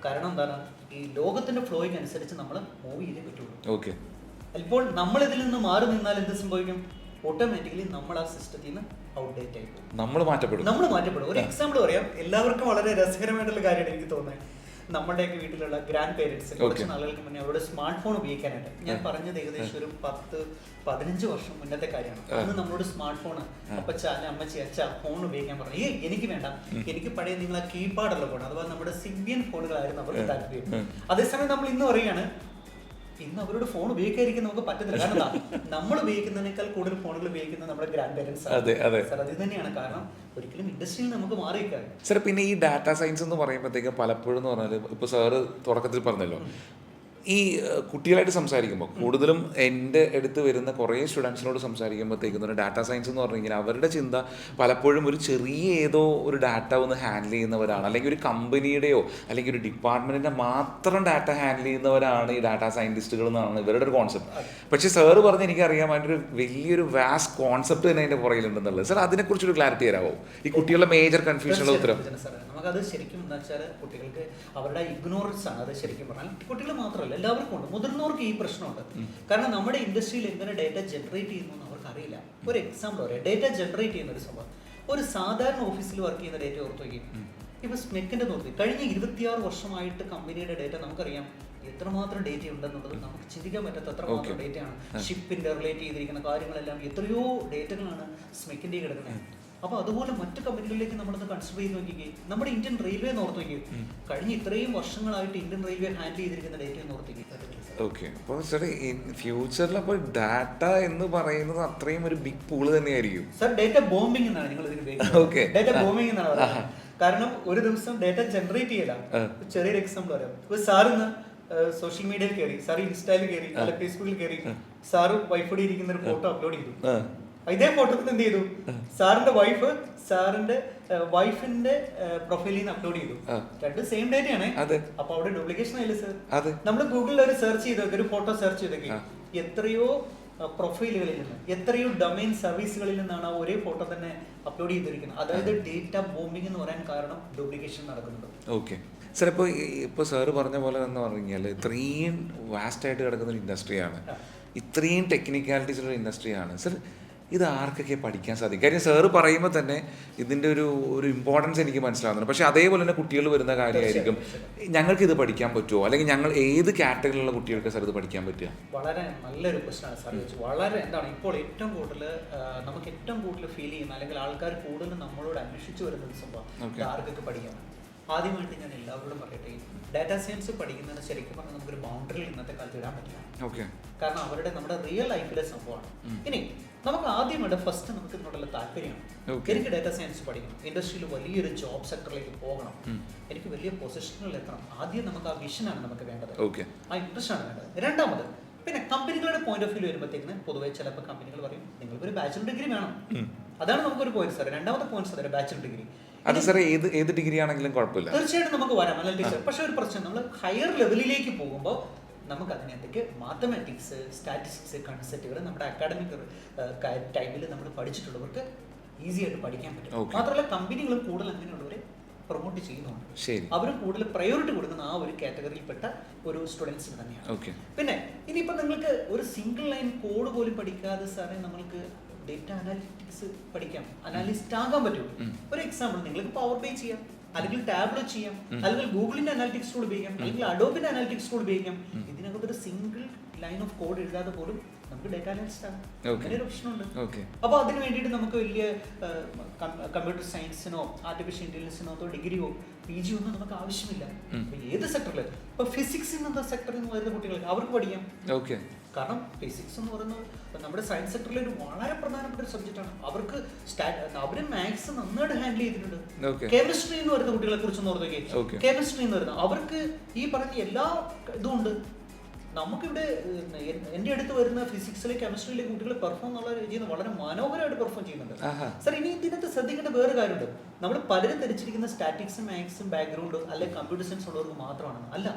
കാരണം എന്താണ്, ഈ ലോകത്തിന്റെ ഫ്ലോയ്ക്ക് അനുസരിച്ച് നമ്മൾ മൂവ് ചെയ്തേ പറ്റുള്ളൂ. ഇപ്പോൾ നമ്മൾ ഇതിൽ നിന്ന് മാറി നിന്നാൽ എന്ത് സംഭവിക്കും? ഓട്ടോമാറ്റിക്കലി നമ്മൾ ആ സിസ്റ്റത്തിൽ നിന്ന് ഔട്ട്ഡേറ്റ് ആയി പോകും. നമ്മൾ മാറ്റപ്പെടും. ഒരു എക്സാമ്പിൾ പറയാം, എല്ലാവർക്കും വളരെ രസകരമായിട്ടുള്ള കാര്യമാണ് എനിക്ക് തോന്നുന്നത്. നമ്മുടെയൊക്കെ വീട്ടിലുള്ള ഗ്രാൻഡ് പേരൻസ് കുറച്ച് നാളുകൾക്ക് മുന്നേ അവരുടെ സ്മാർട്ട് ഫോൺ ഉപയോഗിക്കാനായിട്ട്, ഞാൻ പറഞ്ഞത് ഏകദേശം ഒരു 10-15 വർഷം മുന്നത്തെ കാര്യമാണ്. അന്ന് നമ്മളോട് സ്മാർട്ട് ഫോൺ അപ്പച്ച അല്ല അമ്മച്ചി അച്ഛ ഫോൺ ഉപയോഗിക്കാൻ പറഞ്ഞു. എനിക്ക് വേണ്ട, എനിക്ക് പഴയ നിങ്ങളെ കീപാഡുള്ള ഫോൺ, അഥവാ നമ്മുടെ സിംബിയൻ ഫോണുകളായിരുന്നു അവർക്ക് താല്പര്യം. അതേസമയം നമ്മൾ ഇന്ന് പറയുകയാണ് ഇന്ന് അവരോട് ഫോൺ ഉപയോഗിക്കാതിരിക്കാൻ നമുക്ക് പറ്റുന്നില്ല. കാരണം നമ്മൾ ഉപയോഗിക്കുന്നതിനേക്കാൾ കൂടുതൽ ഫോണുകൾ ഉപയോഗിക്കുന്നത് നമ്മുടെ ഗ്രാൻഡ് പേരൻസ്. അതെ അതെ സാർ അത് തന്നെയാണ് കാരണം. ഒരിക്കലും ഇൻഡസ്ട്രിയിൽ നമുക്ക് മാറിയിരിക്കാൻ സാർ. പിന്നെ ഈ ഡാറ്റാ സയൻസ് എന്ന് പറയുമ്പോഴത്തേക്ക് പലപ്പോഴും എന്ന് പറഞ്ഞാൽ ഇപ്പോൾ സാറ് തുടക്കത്തിൽ പറഞ്ഞല്ലോ, ഈ കുട്ടികളായിട്ട് സംസാരിക്കുമ്പോൾ കൂടുതലും എൻ്റെ അടുത്ത് വരുന്ന കുറേ സ്റ്റുഡൻസിനോട് സംസാരിക്കുമ്പോഴത്തേക്കും ഡാറ്റാ സയൻസ് എന്ന് പറഞ്ഞു കഴിഞ്ഞാൽ അവരുടെ ചിന്ത പലപ്പോഴും ഒരു ചെറിയ ഏതോ ഒരു ഡാറ്റ ഒന്ന് ഹാൻഡിൽ ചെയ്യുന്നവരാണ്, അല്ലെങ്കിൽ ഒരു കമ്പനിയുടെയോ അല്ലെങ്കിൽ ഒരു ഡിപ്പാർട്ട്മെൻറ്റിൻ്റെ മാത്രം ഡാറ്റ ഹാൻഡിൽ ചെയ്യുന്നവരാണ് ഈ ഡാറ്റാ സയൻറ്റിസ്റ്റുകൾ എന്നാണ് ഇവരുടെ ഒരു കോൺസെപ്റ്റ്. പക്ഷേ സാറ് പറഞ്ഞ് എനിക്കറിയാം അതിൻ്റെ ഒരു വലിയൊരു വാസ്റ്റ് കോൺസെപ്റ്റ് തന്നെ അതിൻ്റെ പുറകിലുണ്ടെന്നുള്ളത്. സാർ അതിനെക്കുറിച്ചൊരു ക്ലാരിറ്റി തരാമോ, ഈ കുട്ടികളുടെ മേജർ കൺഫ്യൂഷനുള്ള ഉത്തരം? നമുക്കത് ശരിക്കും എന്താ വെച്ചാൽ കുട്ടികൾക്ക് അവരുടെ ഇഗ്നോറൻസ് ആണ്. അത് ശരിക്കും പറഞ്ഞാൽ കുട്ടികൾ മാത്രമല്ല, എല്ലാവർക്കും ഉണ്ട്, മുതിർന്നവർക്ക് ഈ പ്രശ്നമുണ്ട്. കാരണം നമ്മുടെ ഇൻഡസ്ട്രിയിൽ എങ്ങനെ ഡേറ്റ ജനറേറ്റ് ചെയ്യുന്നു എന്ന് അവർക്ക് അറിയില്ല. ഒരു എക്സാമ്പിൾ പറയാം, ഡേറ്റ ജനറേറ്റ് ചെയ്യുന്ന ഒരു സംഭവം, ഒരു സാധാരണ ഓഫീസിൽ വർക്ക് ചെയ്യുന്ന ഡേറ്റ ഓർത്ത് വയ്ക്കും. ഇപ്പൊ സ്മെക്കിന്റെ നോക്കി കഴിഞ്ഞ 26 വർഷമായിട്ട് കമ്പനിയുടെ ഡേറ്റ നമുക്കറിയാം എത്രമാത്രം ഡേറ്റ ഉണ്ടെന്നുള്ളത് നമുക്ക് ചിന്തിക്കാൻ പറ്റാത്ത എത്രമാത്രം ഡേറ്റയാണ്. ഷിപ്പിന്റെ റിലേറ്റ് ചെയ്തിരിക്കുന്ന കാര്യങ്ങളെല്ലാം എത്രയോ ഡേറ്റകളാണ് സ്മെക്കിന്റെ കിടക്കുന്നത്. അപ്പൊ അതുപോലെ മറ്റു കമ്പനികളിലേക്ക് നമ്മളൊന്ന് കൺസിഡർ ചെയ്ത് നോക്കിക്കേ. നമ്മുടെ ഇന്ത്യൻ റെയിൽവേ ഓർത്ത് നോക്കി, കഴിഞ്ഞ ഇത്രയും വർഷങ്ങളായിട്ട് ഇന്ത്യൻ റെയിൽവേ ഹാൻഡിൽ ചെയ്തിരിക്കുന്ന ഡേറ്റ ഓർത്തേക്ക്. ഓക്കെ, അപ്പോൾ സാർ ഫ്യൂച്ചറിൽ അപ്പോൾ ഡാറ്റ എന്ന് പറയുന്നത് അത്രയും ഒരു ബിഗ് പൂള് തന്നെയായിരിക്കും സാർ. ഡേറ്റ ബോംബിംഗ് എന്നാണ് നിങ്ങൾ ഇതിന് ഡേറ്റ ബോംബിംഗ് എന്നാണ് പറയുന്നത്. കാരണം ഒരു ദിവസം ഡേറ്റ ജനറേറ്റ് ചെയ്യലാം. ചെറിയൊരു എക്സാമ്പിൾ പറയാം. ഇപ്പൊ സാറിന്ന് സോഷ്യൽ മീഡിയയിൽ കയറി, സാർ ഇൻസ്റ്റയിൽ കയറി, അല്ല ഫേസ്ബുക്കിൽ കയറി, സാറ് വൈഫോടെ ഇരിക്കുന്ന ഒരു ഫോട്ടോ അപ്ലോഡ് ചെയ്തു. ഇതേ ഫോട്ടോത്തിൽ എന്ത് ചെയ്തു, സാറിന്റെ വൈഫ് സാറിന്റെ വൈഫിന്റെ പ്രൊഫൈലിൽ നിന്ന് അപ്ലോഡ് ചെയ്തു. രണ്ട് സെയിം ഡേറ്റയാണ്. അപ്പൊ അവിടെ ഡ്യൂപ്ലിക്കേഷൻ ആയില്ലേ സാർ? നമ്മൾ ഗൂഗിളിൽ ഒരു സെർച്ച് ചെയ്ത് ഒരു ഫോട്ടോ സെർച്ച് ചെയ്തൊക്കെ എത്രയോ പ്രൊഫൈലുകളിൽ നിന്ന്, എത്രയോ ഡൊമൈൻ സർവീസുകളിൽ നിന്നാണ് ഒരേ ഫോട്ടോ തന്നെ അപ്ലോഡ് ചെയ്തിരിക്കുന്നത്. അതായത് ഡേറ്റ ബോംബിംഗ് എന്ന് പറയാൻ കാരണം ഡ്യൂപ്ലിക്കേഷൻ നടക്കുന്നുണ്ട്. ഓക്കെ സാർ, ഇപ്പോൾ സാറ് പറഞ്ഞ പോലെ എന്ന് പറഞ്ഞു കഴിഞ്ഞാൽ ഇത്രയും വാസ്റ്റായിട്ട് കിടക്കുന്ന ഒരു ഇൻഡസ്ട്രിയാണ്, ഇത്രയും ടെക്നിക്കാലിറ്റീസ് ഉള്ള ഇൻഡസ്ട്രിയാണ് സാർ. ഇത് ആർക്കൊക്കെ പഠിക്കാൻ സാധിക്കും? കാര്യം സാറ് പറയുമ്പോൾ തന്നെ ഇതിൻ്റെ ഒരു ഇമ്പോർട്ടൻസ് എനിക്ക് മനസ്സിലാവുന്നുണ്ട്. പക്ഷേ അതേപോലെ തന്നെ കുട്ടികൾ വരുന്ന കാര്യമായിരിക്കും, ഞങ്ങൾക്ക് ഇത് പഠിക്കാൻ പറ്റുമോ, അല്ലെങ്കിൽ ഞങ്ങൾ ഏത് കാറ്റഗറിയിലുള്ള കുട്ടികൾക്ക് സാർ ഇത് പഠിക്കാൻ പറ്റുക? വളരെ നല്ലൊരു ക്വസ്റ്റനാണ് സാർ. വളരെ എന്താണ് ഇപ്പോൾ ഏറ്റവും കൂടുതൽ നമുക്ക് ഏറ്റവും കൂടുതൽ ഫീൽ ചെയ്യുന്ന, അല്ലെങ്കിൽ ആൾക്കാർ കൂടുതൽ നമ്മളോട് അന്വേഷിച്ച് വരുന്ന ഒരു സംഭവം ആർക്കൊക്കെ പഠിക്കാം. ആദ്യമായിട്ട് ഞാൻ എല്ലാവരോടും പറയട്ടെ, ഡാറ്റാ സയൻസ് പഠിക്കുന്നത് ശരിക്കും പറഞ്ഞാൽ നമുക്കൊരു ബൗണ്ടറിയിൽ ഇന്നത്തെ കാലത്ത് ഇടാൻ പറ്റില്ല. കാരണം നമ്മുടെ റിയൽ ലൈഫിലെ സംഭവമാണ്. ഇനി നമുക്ക് ആദ്യമായിട്ട് ഫസ്റ്റ് നമുക്ക് ഇതിനോടുള്ള താല്പര്യമാണ്. എനിക്ക് ഡാറ്റാ സയൻസ് പഠിക്കണം, ഇൻഡസ്ട്രിയിൽ വലിയൊരു ജോബ് സെക്ടറിലേക്ക് പോകണം, എനിക്ക് വലിയ പൊസിഷനിൽ എത്തണം. ആദ്യം നമുക്ക് ആ വിഷനാണ് നമുക്ക് വേണ്ടത്, ആ ഇൻട്രസ്റ്റ് ആണ് വേണ്ടത്. രണ്ടാമത് പിന്നെ കമ്പനികളുടെ പോയിന്റ് ഓഫ് വ്യൂ വരുമ്പോഴത്തേക്കിന് പൊതുവെ ചിലപ്പോൾ കമ്പനികൾ പറയും നിങ്ങൾക്ക് ഒരു ബാച്ചിലർ ഡിഗ്രി വേണം. അതാണ് നമുക്കൊരു പോയിന്റ് സാർ. രണ്ടാമത്തെ പോയിന്റ് സാർ ബാച്ചിലർ ഡിഗ്രി. അത് സാർ ഏത് ഡിഗ്രി ആണെങ്കിലും കുഴപ്പമില്ല, തീർച്ചയായിട്ടും നമുക്ക് വരാം അനലിറ്റിക്സ്. പക്ഷെ ഒരു പ്രശ്നം, നമ്മൾ ഹയർ ലെവലിലേക്ക് പോകുമ്പോൾ നമുക്ക് അതിനകത്തേക്ക് മാത്തമാറ്റിക്സ്, സ്റ്റാറ്റിസ്റ്റിക്സ് കൺസെപ്റ്റുകൾ നമ്മുടെ അക്കാഡമിക് ടൈമിൽ നമ്മൾ പഠിച്ചിട്ടുള്ളവർക്ക് ഈസി ആയിട്ട് പഠിക്കാൻ പറ്റും. മാത്രമല്ല കമ്പനികളും കൂടുതൽ അങ്ങനെയുള്ളവരെ പ്രൊമോട്ട് ചെയ്യുന്നുണ്ട്. അവർ കൂടുതൽ പ്രയോറിറ്റി കൊടുക്കുന്ന ആ ഒരു കാറ്റഗറിയിൽപ്പെട്ട ഒരു സ്റ്റുഡൻസിന് തന്നെയാണ്. പിന്നെ ഇനിയിപ്പോൾ നിങ്ങൾക്ക് ഒരു സിംഗിൾ ലൈൻ കോഡ് പോലും പഠിക്കാതെ സാറേ നമ്മൾക്ക് ഡേറ്റ അനാലിറ്റിക്സ് പഠിക്കാം, അനാലിസ്റ്റ് ആകാൻ പറ്റും. ഒരു എക്സാമ്പിൾ, നിങ്ങൾക്ക് പവർ ബൈ ചെയ്യാം, അല്ലെങ്കിൽ ടാബ്ലോ ചെയ്യാം, അല്ലെങ്കിൽ ഗൂഗിളിന്റെ അനാലിറ്റിക്സ് ടൂൾ ഉപയോഗിക്കാം, അല്ലെങ്കിൽ അഡോബിന്റെ അനാലിറ്റിക്സ് ടൂൾ ഉപയോഗിക്കാം. ഇതിനകത്തൊരു സിംഗിൾ ലൈൻ ഓഫ് കോഡ് എഴുതാതെ പോലും നമുക്ക് ഡേറ്റ അനാലിസ്റ്റ് ആകാം. അങ്ങനെ ഒരു ഓപ്ഷൻ ഉണ്ട്. അപ്പൊ അതിന് വേണ്ടിയിട്ട് നമുക്ക് വലിയ കമ്പ്യൂട്ടർ സയൻസിനോ ആർട്ടിഫിഷ്യൽ ഇന്റലിജൻസിനോ ഡിഗ്രിയോ PG ഒന്നും നമുക്ക് ആവശ്യമില്ല. ഏത് സെക്ടറിൽ, ഇപ്പൊ ഫിസിക്സ് എന്ന സെക്ടറിൽ നിന്ന് വരുന്ന കുട്ടികൾക്ക് അവർക്ക് പഠിക്കാം. കാരണം ഫിസിക്സ് എന്ന് പറയുന്നത് നമ്മുടെ സയൻസ് സെക്ടറിലെ ഒരു വളരെ പ്രധാനപ്പെട്ട ഒരു സബ്ജക്റ്റ് ആണ്. അവർക്ക് അവര് മാത്സ് നന്നായിട്ട് ഹാൻഡിൽ ചെയ്തിട്ടുണ്ട്. കെമിസ്ട്രി എന്ന് പറയുന്ന കുട്ടികളെ കുറിച്ച് ഓർത്തേക്ക്, കെമിസ്ട്രി എന്ന് പറയുന്നത് അവർക്ക് ഈ പറഞ്ഞ എല്ലാ ഇതും ഉണ്ട്. നമുക്കിവിടെ എൻ്റെ അടുത്ത് വരുന്ന ഫിസിക്സിലെ കെമിസ്ട്രിയിലെ കുട്ടികൾ പെർഫോം എന്നുള്ള ചെയ്യുന്നത് വളരെ മനോഹരമായിട്ട് പെർഫോം ചെയ്യുന്നുണ്ട് സാർ. ഇനി ഇതിനകത്ത് ശ്രദ്ധിക്കേണ്ട വേറെ കാര്യമുണ്ട്, നമ്മൾ പലരും ധരിച്ചിരിക്കുന്ന സ്റ്റാറ്റിക്സും മാത്സും ബാക്ക്ഗ്രൗണ്ടും അല്ലെങ്കിൽ കമ്പ്യൂട്ടർ സയൻസ് ഉള്ളവർക്ക് മാത്രമാണെന്ന് അല്ല.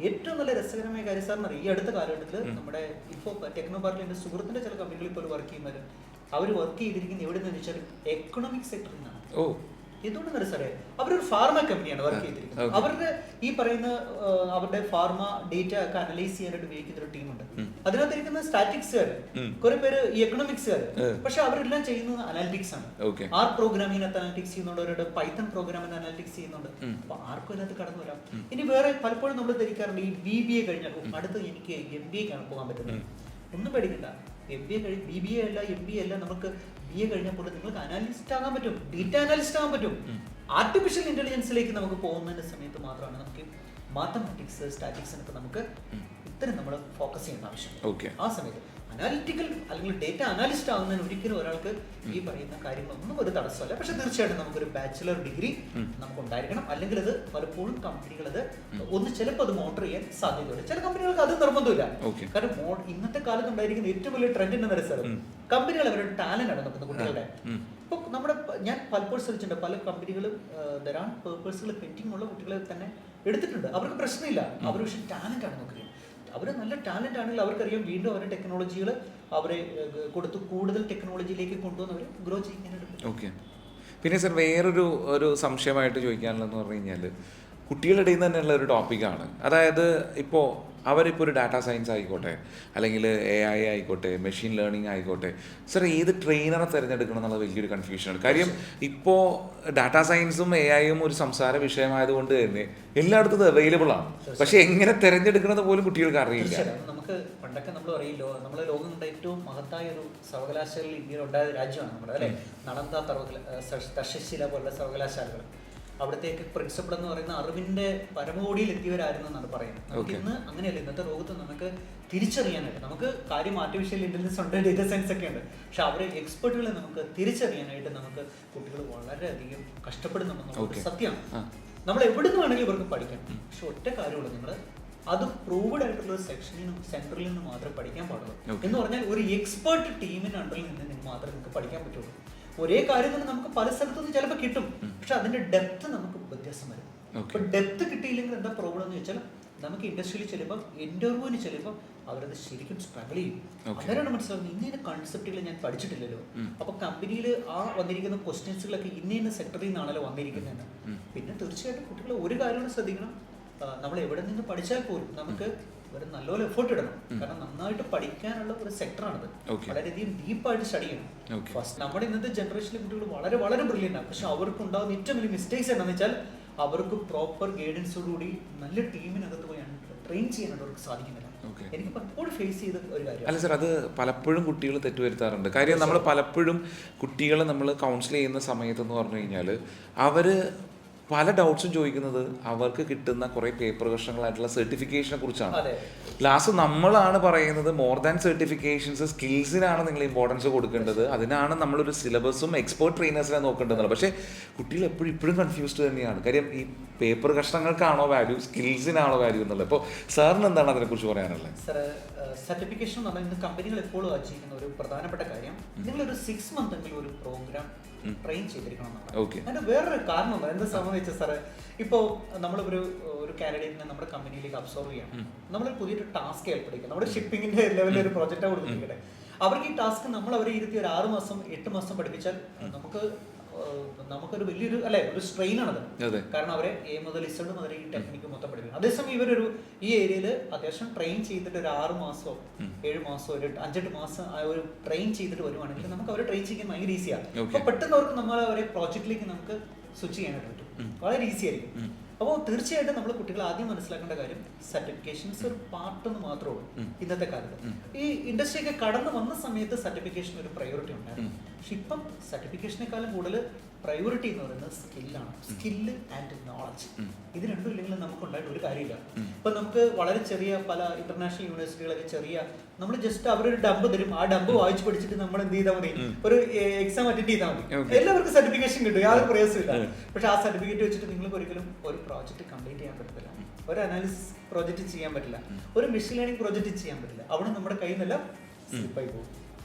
ഏറ്റവും നല്ല രസകരമായ കാര്യം സാറിന് അറിയാം, ഈ അടുത്ത കാലഘട്ടത്തിൽ നമ്മുടെ ഇപ്പോൾ ടെക്നോ പാർക്കിൽ എൻ്റെ സുഹൃത്തിൻ്റെ ചില കമ്പനികളിൽ ഇപ്പോൾ വർക്ക് ചെയ്യുന്നവർ അവർ വർക്ക് ചെയ്തിരിക്കുന്നത് എവിടെ നിന്ന് വെച്ചാൽ എക്കണോമിക് സെക്ടറിൽ നിന്നാണ്. എന്തുകൊണ്ടെന്ന് സാറേ, അവരൊരു ഫാർമ കമ്പനിയാണ് വർക്ക് ചെയ്തിരിക്കുന്നത്. അവരുടെ ഈ പറയുന്ന അവരുടെ ഫാർമ ഡേറ്റ ഒക്കെ അനലൈസ് ചെയ്യാനായിട്ട് ഉപയോഗിക്കുന്ന ഒരു ടീമുണ്ട്. അതിനകത്ത് ഇരിക്കുന്ന സ്റ്റാറ്റിക്സുകാർ, കുറെ പേര് ഈ എക്കണോമിക്സുകാർ, പക്ഷെ അവരെല്ലാം ചെയ്യുന്നത് അനാലിറ്റിക്സ് ആണ്. ആർ പ്രോഗ്രാമിനകത്ത് അനാലിറ്റിക്സ് ചെയ്യുന്നുണ്ട്, പൈത്തൺ പ്രോഗ്രാമിന് അനാലിറ്റിക്സ് ചെയ്യുന്നുണ്ട്. അപ്പൊ ആർക്കും അതിനകത്ത് കടന്നു വരാം. ഇനി വേറെ പലപ്പോഴും നമ്മൾ ധരിക്കാറുണ്ട് ഈ BBA കഴിഞ്ഞാൽ അടുത്ത് എനിക്ക് MBA ക്കാണ് പോകാൻ പറ്റുന്നത്. ഒന്നും പേടിക്കണ്ട, MBA BBA അല്ല MBA അല്ല, നമുക്ക് BA കഴിഞ്ഞാൽ പോലും നിങ്ങൾക്ക് അനാലിസ്റ്റ് ആകാൻ പറ്റും, ഡേറ്റ അനാലിസ്റ്റ് ആകാൻ പറ്റും. ആർട്ടിഫിഷ്യൽ ഇന്റലിജൻസിലേക്ക് നമുക്ക് പോകുന്നതിന്റെ സമയത്ത് മാത്രമാണ് നമുക്ക് മാത്തമാറ്റിക്സ് സ്റ്റാറ്റിക്സിനൊക്കെ നമുക്ക് ഇത്രയും നമ്മൾ ഫോക്കസ് ചെയ്യേണ്ട ആവശ്യമുണ്ട്. ഓക്കെ. ആ സമയത്ത് അനാലിറ്റിക്കൽ അല്ലെങ്കിൽ ഡേറ്റ അനാലിസ്റ്റ് ആവുന്നതിന് ഒരിക്കലും ഒരാൾക്ക് ഈ പറയുന്ന കാര്യങ്ങളൊന്നും ഒരു തടസ്സമല്ല. പക്ഷെ തീർച്ചയായിട്ടും നമുക്കൊരു ബാച്ചിലർ ഡിഗ്രി നമുക്ക് ഉണ്ടായിരിക്കണം. അല്ലെങ്കിൽ അത് പലപ്പോഴും കമ്പനികൾ അത് ഒന്ന് ചിലപ്പോൾ അത് മോണിറ്റർ ചെയ്യാൻ സാധ്യതയുണ്ട്. ചില കമ്പനികൾക്ക് അത് നിർബന്ധമില്ല. കാരണം ഇന്നത്തെ കാലത്ത് ഉണ്ടായിരിക്കുന്ന ഏറ്റവും വലിയ ട്രെൻഡ് എന്ന് പറയുന്നത് കമ്പനികൾ അവരുടെ ടാലന്റ് ആണ് നോക്കുന്നത് കുട്ടികളുടെ. ഇപ്പൊ ഞാൻ പലപ്പോഴും ശ്രദ്ധിച്ചിട്ടുണ്ട്, പല കമ്പനികളും ധാരാളം പേപ്പേഴ്സുകൾ പെൻഡിങ് ഉള്ള കുട്ടികളെ തന്നെ എടുത്തിട്ടുണ്ട്. അവർക്ക് പ്രശ്നമില്ല, അവർ പക്ഷെ ടാലന്റ് ആണ് നോക്കുന്നത്. അവർ നല്ല ടാലന്റ് ആണെങ്കിൽ അവർക്കറിയാം വീണ്ടും അവരുടെ ടെക്നോളജികൾ അവരെ കൊടുത്ത് കൂടുതൽ ടെക്നോളജിയിലേക്ക് കൊണ്ടുവന്ന് അവർ ഗ്രോ ചെയ്യാനായിട്ട്. ഓക്കെ. പിന്നെ സർ വേറൊരു സംശയമായിട്ട് ചോദിക്കാനുള്ളതെന്ന് പറഞ്ഞു കഴിഞ്ഞാൽ കുട്ടികളുടെ ഇടയിൽ നിന്ന് തന്നെയുള്ള ഒരു ടോപ്പിക്കാണ്. അതായത് ഇപ്പോൾ അവരിപ്പോൾ ഒരു ഡാറ്റാ സയൻസ് ആയിക്കോട്ടെ, അല്ലെങ്കിൽ AI ആയിക്കോട്ടെ, മെഷീൻ ലേണിംഗ് ആയിക്കോട്ടെ, സർ ഏത് ട്രെയിനറെ തിരഞ്ഞെടുക്കണം എന്നുള്ള വലിയൊരു കൺഫ്യൂഷനാണ്. കാര്യം ഇപ്പോൾ ഡാറ്റാ സയൻസും AI-യും ഒരു സംസാര വിഷയമായതുകൊണ്ട് തന്നെ എല്ലായിടത്തും അവൈലബിൾ ആണ്. പക്ഷെ എങ്ങനെ തിരഞ്ഞെടുക്കണമെന്ന് പോലും കുട്ടികൾക്ക് അറിയില്ല. നമുക്ക് പണ്ടൊക്കെ നമ്മൾ അറിയില്ലോ, നമ്മളെ ലോകം കണ്ട ഏറ്റവും മഹത്തായ ഒരു സർവകലാശാലയിൽ ഇന്ത്യയിൽ ഉണ്ടായ രാജ്യമാണ് നമ്മുടെ, അല്ലെ, നളന്ദ തക്ഷശില പോലുള്ള സർവകലാശാലകൾ. അവിടത്തേക്ക് പ്രിൻസിപ്പൾ എന്ന് പറയുന്ന അറിവിന്റെ പരമകോടിയിൽ എത്തിയവരായിരുന്നു എന്നാണ് പറയുന്നത്. നമുക്ക് ഇന്ന് അങ്ങനെയല്ല. ഇന്നത്തെ ലോകത്ത് നമുക്ക് തിരിച്ചറിയാനായിട്ട് നമുക്ക് കാര്യം ആർട്ടിഫിഷ്യൽ ഇന്റലിജൻസ് ഉണ്ട്, ഡേറ്റാ സയൻസ് ഒക്കെ ഉണ്ട്. പക്ഷെ അവരെ എക്സ്പെർട്ടുകളെ നമുക്ക് തിരിച്ചറിയാനായിട്ട് നമുക്ക് കുട്ടികൾ വളരെയധികം കഷ്ടപ്പെടുന്നുണ്ടെന്നുള്ളത് സത്യമാണ്. നമ്മൾ എവിടെ നിന്ന് വേണമെങ്കിലും ഇവർക്ക് പഠിക്കാം. പക്ഷെ ഒറ്റ കാര്യമുള്ളൂ, നിങ്ങൾ അത് പ്രൂവ്ഡ് ആയിട്ടുള്ള ഒരു സെന്ററിൽ നിന്ന് മാത്രമേ പഠിക്കാൻ പാടുള്ളൂ. എന്ന് പറഞ്ഞാൽ ഒരു എക്സ്പെർട്ട് ടീമിന് അണ്ടറിൽ നിന്ന് മാത്രമേ നിങ്ങൾക്ക് പഠിക്കാൻ പറ്റുള്ളൂ. ഒരേ കാര്യം തന്നെ നമുക്ക് പല സ്ഥലത്തുനിന്ന് ചിലപ്പോൾ കിട്ടും, പക്ഷെ അതിന്റെ ഡെപ്ത് നമുക്ക് വ്യത്യാസം വരും. അപ്പൊ ഡെപ്ത് കിട്ടിയില്ലെങ്കിൽ എന്താ പ്രോബ്ലം എന്ന് വെച്ചാൽ നമുക്ക് ഇൻഡസ്ട്രിയിൽ ചെല്ലുമ്പോൾ ഇന്റർവ്യൂവിന് ചെല്ലുമ്പോൾ അവരത് ശരിക്കും സ്ട്രഗിൾ ചെയ്യും. അന്നേരമാണ് മനസ്സിലാവുന്നത് ഇന്ന കൺസെപ്റ്റുകൾ ഞാൻ പഠിച്ചിട്ടില്ലല്ലോ. അപ്പൊ കമ്പനിയിൽ ആ വന്നിരിക്കുന്ന ക്വസ്റ്റ്യൻസുകളൊക്കെ ഇന്ന സെക്ടറിൽ നിന്നാണല്ലോ വന്നിരിക്കുന്നതെന്ന്. പിന്നെ തീർച്ചയായിട്ടും കുട്ടികൾ ഒരു കാര്യം ശ്രദ്ധിക്കണം, നമ്മൾ എവിടെ നിന്ന് പഠിച്ചാൽ പോലും നമുക്ക് ഒരു നല്ലപോലെ എഫേർട്ട് ഇടണം. കാരണം നന്നായിട്ട് പഠിക്കാനുള്ള ഒരു സെക്ടറാണിത്. വളരെയധികം ഡീപ്പായിട്ട് സ്റ്റഡി ചെയ്യണം. ഫസ്റ്റ് നമ്മുടെ ഇന്നത്തെ ജനറേഷനിലെ കുട്ടികൾ വളരെ വളരെ ബ്രില്യൻ്റ് ആണ്. പക്ഷെ അവർക്ക് ഉണ്ടാകുന്ന ഏറ്റവും വലിയ മിസ്റ്റേക്സ് എന്താണെന്ന് വെച്ചാൽ അവർക്ക് പ്രോപ്പർ ഗൈഡൻസോടുകൂടി നല്ല ടീമിനകത്ത് പോയി ട്രെയിൻ ചെയ്യാനായിട്ട് അവർക്ക് സാധിക്കുന്നില്ല. എനിക്ക് പലപ്പോഴും ഫേസ് ചെയ്ത ഒരു കാര്യം. അല്ല സാർ, അത് പലപ്പോഴും കുട്ടികൾ തെറ്റുവരുത്താറുണ്ട്. കാര്യം നമ്മൾ പലപ്പോഴും കുട്ടികളെ നമ്മൾ കൗൺസിൽ ചെയ്യുന്ന സമയത്തെന്ന് പറഞ്ഞു കഴിഞ്ഞാൽ അവർ പല ഡൗട്ട്സും ചോദിക്കുന്നത് അവർക്ക് കിട്ടുന്ന കുറേ പേപ്പർ കഷ്ണങ്ങളായിട്ടുള്ള സർട്ടിഫിക്കേഷനെ കുറിച്ചാണ്. ലാസ്റ്റ് നമ്മളാണ് പറയുന്നത് മോർ ദാൻ സർട്ടിഫിക്കേഷൻസ് സ്കിൽസിനാണ് നിങ്ങൾ ഇമ്പോർട്ടൻസ് കൊടുക്കേണ്ടത്, അതിനാണ് നമ്മളൊരു സിലബസും എക്സ്പേർട്ട് ട്രെയിനേഴ്സിനെ നോക്കേണ്ടത്. പക്ഷേ കുട്ടികൾ ഇപ്പോഴും കൺഫ്യൂസ്ഡ് തന്നെയാണ്. കാര്യം ഈ പേപ്പർ കഷ്ണങ്ങൾക്കാണോ വാല്യൂ, സ്കിൽസിനാണോ വാല്യൂ എന്നുള്ളത്. ഇപ്പോൾ സാറിന് എന്താണ് അതിനെക്കുറിച്ച് പറയാനുള്ളത്? സാർ, സർട്ടിഫിക്കേഷൻ എന്ന് പറഞ്ഞാൽ ഇന്ന് കമ്പനികൾ എപ്പോഴും ആചരിക്കുന്ന ഒരു പ്രധാനപ്പെട്ട കാര്യം, നിങ്ങളൊരു 6 month എങ്കിലും ഒരു പ്രോഗ്രാം ട്രെയിൻ ചെയ്തിരിക്കണം എന്നാണ്. അതിന്റെ വേറൊരു കാരണം എന്താ സംബന്ധിച്ച സാറ്, ഇപ്പോൾ നമ്മളൊരു കാൻഡിഡേറ്റിനെ നമ്മുടെ കമ്പനിയിലേക്ക് അബ്സോർവ് ചെയ്യണം. നമ്മൾ പുതിയൊരു ടാസ്ക് ഏർപ്പെടുക്കുക, നമ്മുടെ ഷിപ്പിംഗിന്റെ ലെവലിൽ ഒരു പ്രൊജക്റ്റാണ് കൊടുത്തിരിക്കട്ടെ. അവർക്ക് ഈ ടാസ്ക് നമ്മൾ അവരെ ഇരുത്തി ഒരു 6 മാസം 8 മാസം പഠിപ്പിച്ചാൽ നമുക്കൊരു വലിയൊരു ഒരു സ്ട്രെയിൻ ആണത്. കാരണം അവരെ A മുതൽ Z മുതൽ ഈ ടെക്നിക്ക് മൊത്തം പഠിപ്പിക്കും. അതേസമയം ഇവരൊരു ഈ ഏരിയയിൽ അത്യാവശ്യം ട്രെയിൻ ചെയ്തിട്ട് ഒരു 6 മാസമോ 7 മാസമോ ഒരു 5-8 മാസം ഒരു ട്രെയിൻ ചെയ്തിട്ട് വരുവാണെങ്കിൽ നമുക്ക് അവരെ ട്രെയിൻ ചെയ്യാൻ ഭയങ്കര ഈസിയാണ്. അപ്പൊ പെട്ടെന്ന് അവർക്ക് നമ്മൾ അവരെ പ്രോജക്റ്റിലേക്ക് നമുക്ക് സ്വിച്ച് ചെയ്യാനായിട്ട് പറ്റും, വളരെ ഈസി ആയിരിക്കും. അപ്പോൾ തീർച്ചയായിട്ടും നമ്മൾ കുട്ടികൾ ആദ്യം മനസ്സിലാക്കേണ്ട കാര്യം സർട്ടിഫിക്കേഷൻസ് ഒരു പാർട്ടെന്ന് മാത്രമേ ഉള്ളൂ ഇന്നത്തെ കാലത്ത്. ഈ ഇൻഡസ്ട്രിയൊക്കെ കടന്നു വന്ന സമയത്ത് സർട്ടിഫിക്കേഷൻ ഒരു പ്രയോറിറ്റി ഉണ്ടായിരുന്നു. പക്ഷെ ഇപ്പം സർട്ടിഫിക്കേഷനേക്കാളും കൂടുതൽ പ്രയോറിറ്റി എന്ന് പറയുന്നത് സ്കില്ലാണ്. സ്കില്ല് ആൻഡ് നോളജ്, ഇത് രണ്ടും ഇല്ലെങ്കിൽ നമുക്ക് ഉണ്ടായിട്ട് ഒരു കാര്യമില്ല. ഇപ്പൊ നമുക്ക് വളരെ ചെറിയ പല ഇന്റർനാഷണൽ യൂണിവേഴ്സിറ്റികളൊക്കെ ചെറിയ നമ്മൾ ജസ്റ്റ് അവരൊരു ഡംബ് തരും, ആ ഡംബ് വായിച്ച് പഠിച്ചിട്ട് നമ്മൾ എന്ത് ചെയ്താൽ മതി, ഒരു എക്സാം അറ്റൻഡ് ചെയ്താൽ മതി, എല്ലാവർക്കും സർട്ടിഫിക്കേഷൻ കിട്ടും, യാതൊരു പ്രയാസമില്ല. പക്ഷെ ആ സർട്ടിഫിക്കറ്റ് വെച്ചിട്ട് നിങ്ങൾക്ക് ഒരിക്കലും ഒരു പ്രോജക്റ്റ് കംപ്ലീറ്റ് ചെയ്യാൻ പറ്റത്തില്ല, ഒരു അനാലിസിസ് പ്രോജക്റ്റ് ചെയ്യാൻ പറ്റില്ല, ഒരു മെഷീൻ ലേണിംഗ് പ്രോജക്റ്റ് ചെയ്യാൻ പറ്റില്ല. അവിടെ നമ്മുടെ കയ്യിൽ നിന്നെല്ലാം സ്ലിപ്പായി പോകും.